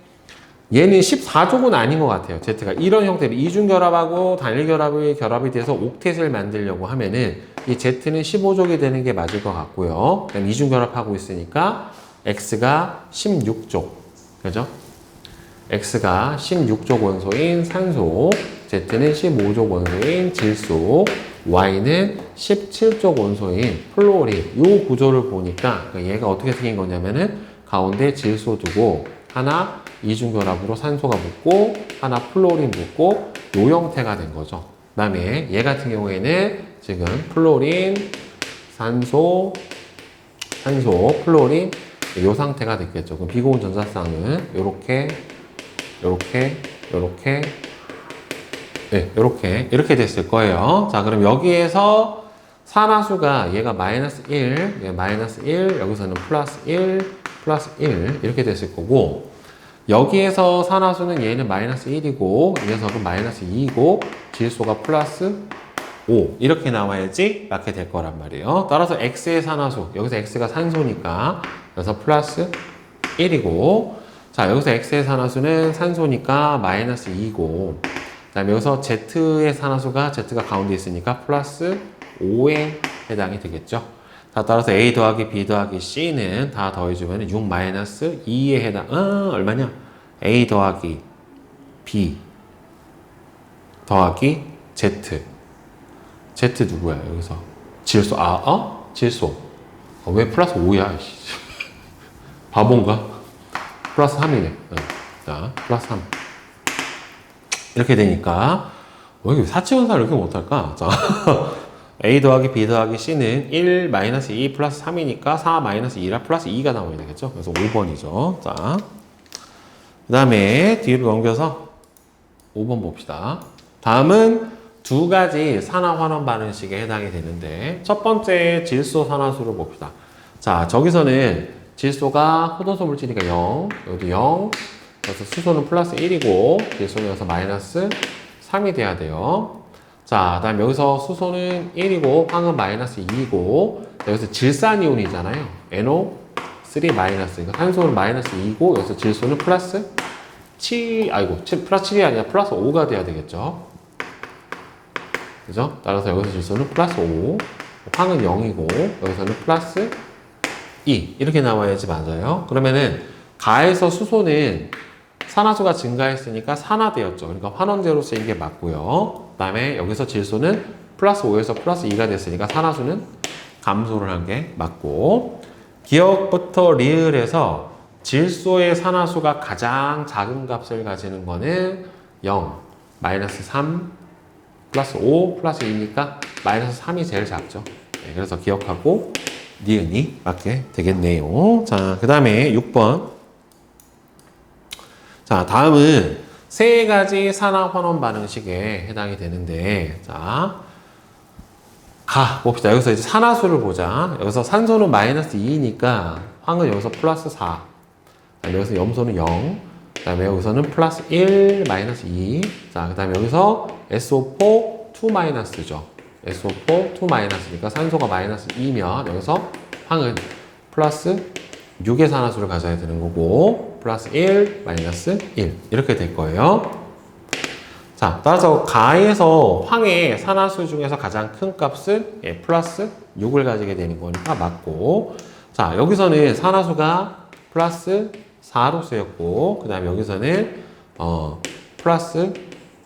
얘는 14족은 아닌 것 같아요. Z가 이런 형태로 이중결합하고 단일결합이 돼서 옥텟을 만들려고 하면은 이 Z는 15족이 되는 게 맞을 것 같고요. 그다음 이중결합하고 있으니까 X가 16족, 그죠? X가 16족 원소인 산소, Z는 15족 원소인 질소, Y는 17족 원소인 플로린. 이 구조를 보니까 얘가 어떻게 생긴 거냐면은 가운데 질소 두고 하나 이중결합으로 산소가 붙고 하나 플로린 붙고 이 형태가 된 거죠. 그 다음에 얘 같은 경우에는 지금 플로린, 산소, 플로린 이 상태가 됐겠죠. 그럼 비공유 전자쌍은 이렇게 됐을 거예요. 자, 그럼 여기에서 산화수가 얘가 마이너스 1, 얘 마이너스 1, 여기서는 플러스 1, 플러스 1 이렇게 됐을 거고 여기에서 산화수는 얘는 마이너스 1이고 이 녀석은 마이너스 2이고 질소가 플러스 5 이렇게 나와야지 맞게 될 거란 말이에요. 따라서 X의 산화수, 여기서 X가 산소니까 그래서 플러스 1이고 자 여기서 X의 산화수는 산소니까 마이너스 2고 그 다음에 여기서 Z의 산화수가 Z가 가운데 있으니까 플러스 5에 해당이 되겠죠. 자, 따라서 A 더하기 B 더하기 C는 다 더해주면 6 마이너스 2에 해당, 얼마냐? A 더하기 B 더하기 Z. Z 누구야, 여기서? 질소, 질소. 왜 플러스 5야? 바본가? 플러스 3이네. 자, 플러스 3. 이렇게 되니까, 왜 이렇게 사치원사를 이렇게 못할까? 자. A 더하기 B 더하기 C는 1 마이너스 2 플러스 3이니까 4 마이너스 2라 플러스 2가 나와야 되겠죠? 그래서 5번이죠. 자, 그 다음에 뒤로 넘겨서 5번 봅시다. 다음은 두 가지 산화환원 반응식에 해당이 되는데 첫 번째 질소 산화수를 봅시다. 자, 저기서는 질소가 호도소 물질이니까 0, 여기도 0, 그래서 수소는 플러스 1이고 질소는 여기서 마이너스 3이 돼야 돼요. 자, 그 다음 여기서 수소는 1이고 황은 마이너스 2이고 여기서 질산이온이잖아요. NO3 마이너스. 그러니까 산소는 마이너스 2이고 여기서 질소는 플러스 7, 플러스 7이 아니라 플러스 5가 돼야 되겠죠. 그죠? 따라서 여기서 질소는 플러스 5, 황은 0이고 여기서는 플러스 2 이렇게 나와야지 맞아요. 그러면은 가에서 수소는 산화수가 증가했으니까 산화되었죠. 그러니까 환원제로서 이게 맞고요. 그 다음에 여기서 질소는 플러스 5에서 플러스 2가 됐으니까 산화수는 감소를 한 게 맞고 기억부터 리을에서 질소의 산화수가 가장 작은 값을 가지는 거는 0, 마이너스 3, 플러스 5, 플러스 2니까 마이너스 3이 제일 작죠. 네, 그래서 기억하고 니은이 맞게 되겠네요. 자, 그 다음에 6번. 자, 다음은 세 가지 산화환원 반응식에 해당이 되는데, 자, 봅시다. 여기서 이제 산화수를 보자. 여기서 산소는 마이너스 2니까 황은 여기서 플러스 4. 그다음에 여기서 염소는 0. 그 다음에 여기서는 플러스 1, 마이너스 2. 자, 그 다음에 여기서 SO4, 2 마이너스죠. SO4, 2 마이너스니까 산소가 마이너스 2면 여기서 황은 플러스 6의 산화수를 가져야 되는 거고 플러스 1, 마이너스 1 이렇게 될 거예요. 자, 따라서 가에서 황의 산화수 중에서 가장 큰 값은 플러스 6을 가지게 되는 거니까 맞고 자, 여기서는 산화수가 플러스 4로 쓰였고 그 다음에 여기서는 플러스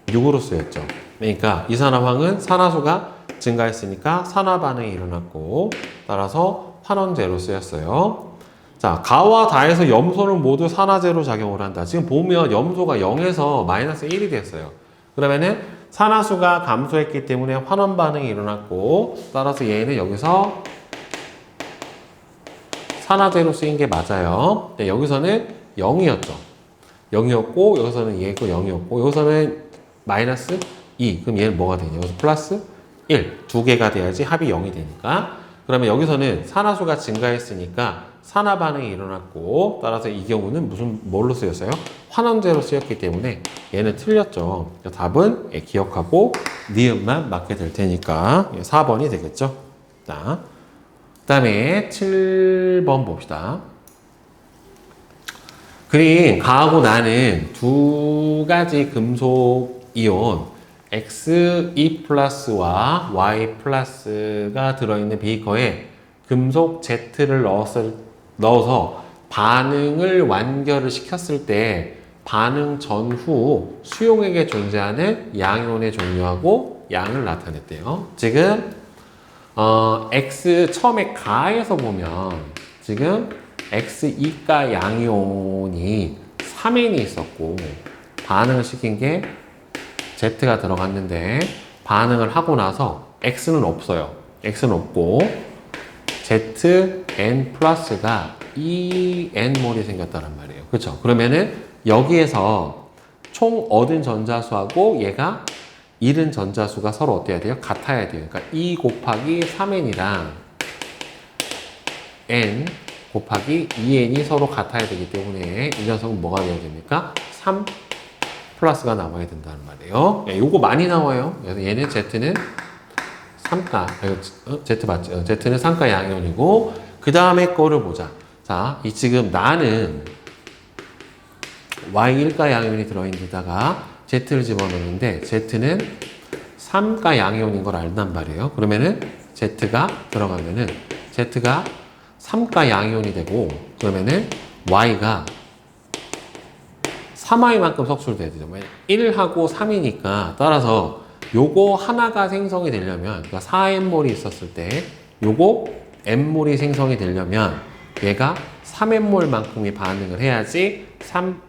6으로 쓰였죠. 그러니까 이산화황은 산화수가 증가했으니까 산화 반응이 일어났고 따라서 환원제로 쓰였어요. 자, 가와 다에서 염소는 모두 산화제로 작용을 한다. 지금 보면 염소가 0에서 마이너스 1이 됐어요. 그러면은 산화수가 감소했기 때문에 환원 반응이 일어났고 따라서 얘는 여기서 산화제로 쓰인 게 맞아요. 네, 여기서는 0이었죠. 0이었고 여기서는 얘고 0이었고 여기서는 마이너스 2. 그럼 얘는 뭐가 되냐? 여기서 플러스 1. 두 개가 돼야지 합이 0이 되니까. 그러면 여기서는 산화수가 증가했으니까 산화 반응이 일어났고 따라서 이 경우는 뭘로 쓰였어요? 환원제로 쓰였기 때문에 얘는 틀렸죠. 답은 기억하고 니은만 맞게 될 테니까 4번이 되겠죠. 자, 그 다음에 7번 봅시다. 그린 가하고 나는 두 가지 금속 이온 Xe 플러스와 Y 플러스가 들어있는 비커에 금속 Z를 넣어서 반응을 완결을 시켰을 때 반응 전후 수용액에 존재하는 양이온의 종류하고 양을 나타냈대요. 지금 X 처음에 가에서 보면 지금 X2가 양이온이 3N이 있었고 반응을 시킨 게 Z가 들어갔는데 반응을 하고 나서 X는 없어요. X는 없고 Zn 플러스가 2N몰이 생겼다는 말이에요. 그렇죠? 그러면은 여기에서 총 얻은 전자수하고 얘가 잃은 전자수가 서로 어때야 돼요? 같아야 돼요. 그러니까 2 곱하기 3N이랑 N 곱하기 2N이 서로 같아야 되기 때문에 이 녀석은 뭐가 되어야 됩니까? 3 플러스가 나와야 된다는 말이에요. 네, 요거 많이 나와요. 그래서 얘는 Z는 3가, Z 맞죠? Z는 3가 양이온이고, 그 다음에 거를 보자. 자, 이 지금 나는 Y1가 양이온이 들어있는 데다가 Z를 집어넣는데, Z는 3가 양이온인 걸 안단 말이에요. 그러면은 Z가 들어가면은, Z가 3가 양이온이 되고, 그러면은 Y가 3Y만큼 석술돼야 되죠. 1하고 3이니까 따라서 요거 하나가 생성이 되려면 그러니까 4N몰이 있었을 때 요거 N몰이 생성이 되려면 얘가 3N몰만큼이 반응을 해야지 3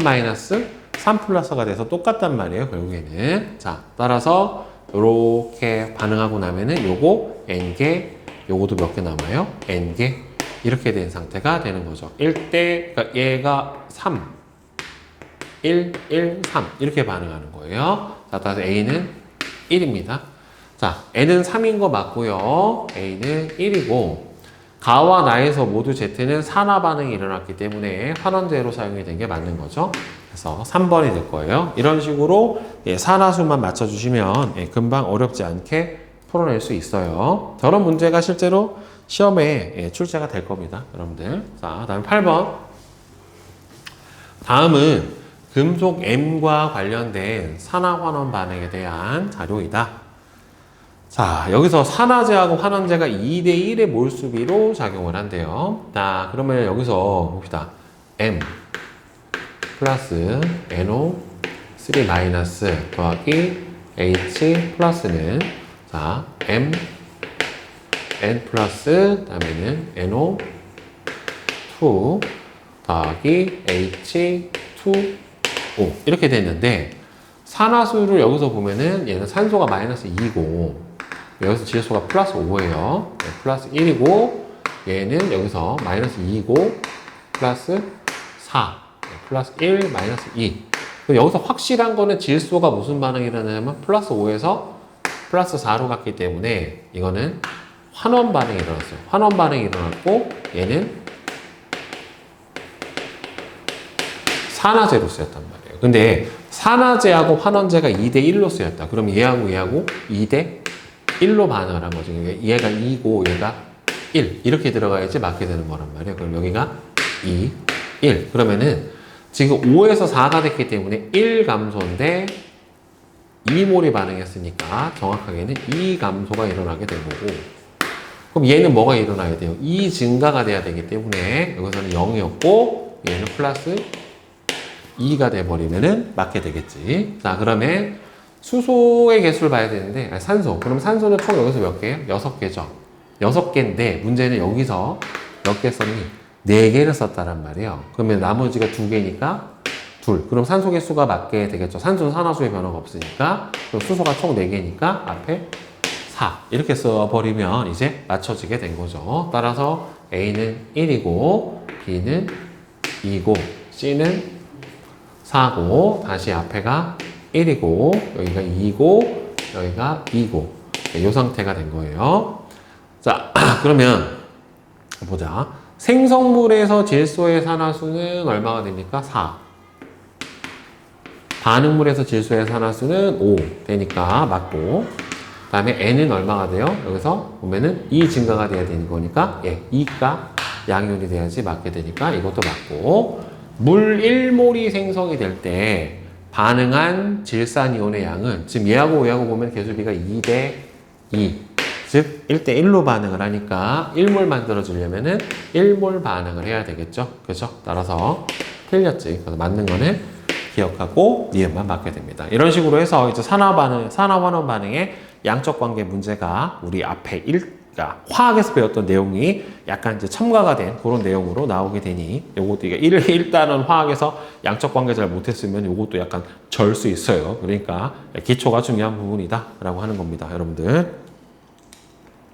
마이너스 3 플러스가 돼서 똑같단 말이에요. 결국에는. 자, 따라서 요렇게 반응하고 나면은 요거 N개, 요거도 몇 개 남아요? N개. 이렇게 된 상태가 되는 거죠. 1대, 그러니까 얘가 3. 1, 1, 3 이렇게 반응하는 거예요. 자, 따라서 A는 1입니다. 자, N은 3인 거 맞고요. A는 1이고 가와 나에서 모두 Z는 산화 반응이 일어났기 때문에 환원제로 사용이 된 게 맞는 거죠. 그래서 3번이 될 거예요. 이런 식으로 산화수만 맞춰주시면 금방 어렵지 않게 풀어낼 수 있어요. 저런 문제가 실제로 시험에 출제가 될 겁니다. 여러분들. 자, 다음 8번. 다음은 금속 M과 관련된 산화환원 반응에 대한 자료이다. 자, 여기서 산화제하고 환원제가 2대1의 몰수비로 작용을 한대요. 자, 그러면 여기서 봅시다. M 플러스 NO3 마이너스 더하기 H 플러스는 자, M N 플러스 다음에는 NO2 더하기 H2O 이렇게 됐는데 산화수를 여기서 보면은 얘는 산소가 마이너스 2고 여기서 지수가 플러스 5예요. 플러스 1이고 얘는 여기서 마이너스 2고 플러스 4 플러스 1 마이너스 2 여기서 확실한 거는 질소가 무슨 반응이 일어나냐면 플러스 5에서 플러스 4로 갔기 때문에 이거는 환원 반응이 일어났어요. 환원 반응이 일어났고 얘는 산화제로 쓰였단 말이에요. 근데 산화제하고 환원제가 2대1로 쓰였다. 그럼 얘하고 얘하고 2대1로 반응을 한 거죠. 얘가 2고 얘가 1 이렇게 들어가야지 맞게 되는 거란 말이에요. 그럼 여기가 2, 1 그러면은 지금 5에서 4가 됐기 때문에 1 감소인데 2몰이 반응했으니까 정확하게는 2 감소가 일어나게 된 거고 그럼 얘는 뭐가 일어나야 돼요? 2 증가가 돼야 되기 때문에 여기서는 0이었고 얘는 플러스 2가 돼버리면은 맞게 되겠지. 자, 그러면 수소의 개수를 봐야 되는데, 아니, 산소. 그럼 산소는 총 여기서 몇 개예요? 6개죠. 6개인데, 문제는 여기서 몇 개 썼니? 4개를 썼다란 말이에요. 그러면 나머지가 2개니까 둘. 그럼 산소 개수가 맞게 되겠죠. 산소는 산화수의 변화가 없으니까. 그럼 수소가 총 4개니까 앞에 4. 이렇게 써버리면 이제 맞춰지게 된 거죠. 따라서 A는 1이고, B는 2고, C는 4고, 다시 앞에가 1이고, 여기가 2고, 여기가 2고. 이 상태가 된 거예요. 자, 그러면 보자. 생성물에서 질소의 산화수는 얼마가 됩니까? 4. 반응물에서 질소의 산화수는 5 되니까 맞고, 그 다음에 N은 얼마가 돼요? 여기서 보면은 2 증가가 돼야 되는 거니까, 예, 2가 양이온이 돼야지 맞게 되니까 이것도 맞고, 물 1몰이 생성이 될 때 반응한 질산이온의 양은, 지금 얘하고 얘하고 보면 개수비가 2대 2. 즉 1대 1로 반응을 하니까 1몰 만들어주려면은 1몰 반응을 해야 되겠죠. 그죠? 따라서 틀렸지. 그래서 맞는 거는 기억하고 니은만 맞게 됩니다. 이런 식으로 해서 이제 산화환원 반응의 양적 관계 문제가 우리 앞에 그러니까 화학에서 배웠던 내용이 약간 이제 첨가가 된 그런 내용으로 나오게 되니, 요것도 이게 일단은 화학에서 양적 관계 잘 못했으면 요것도 약간 절 수 있어요. 그러니까 기초가 중요한 부분이다 라고 하는 겁니다, 여러분들.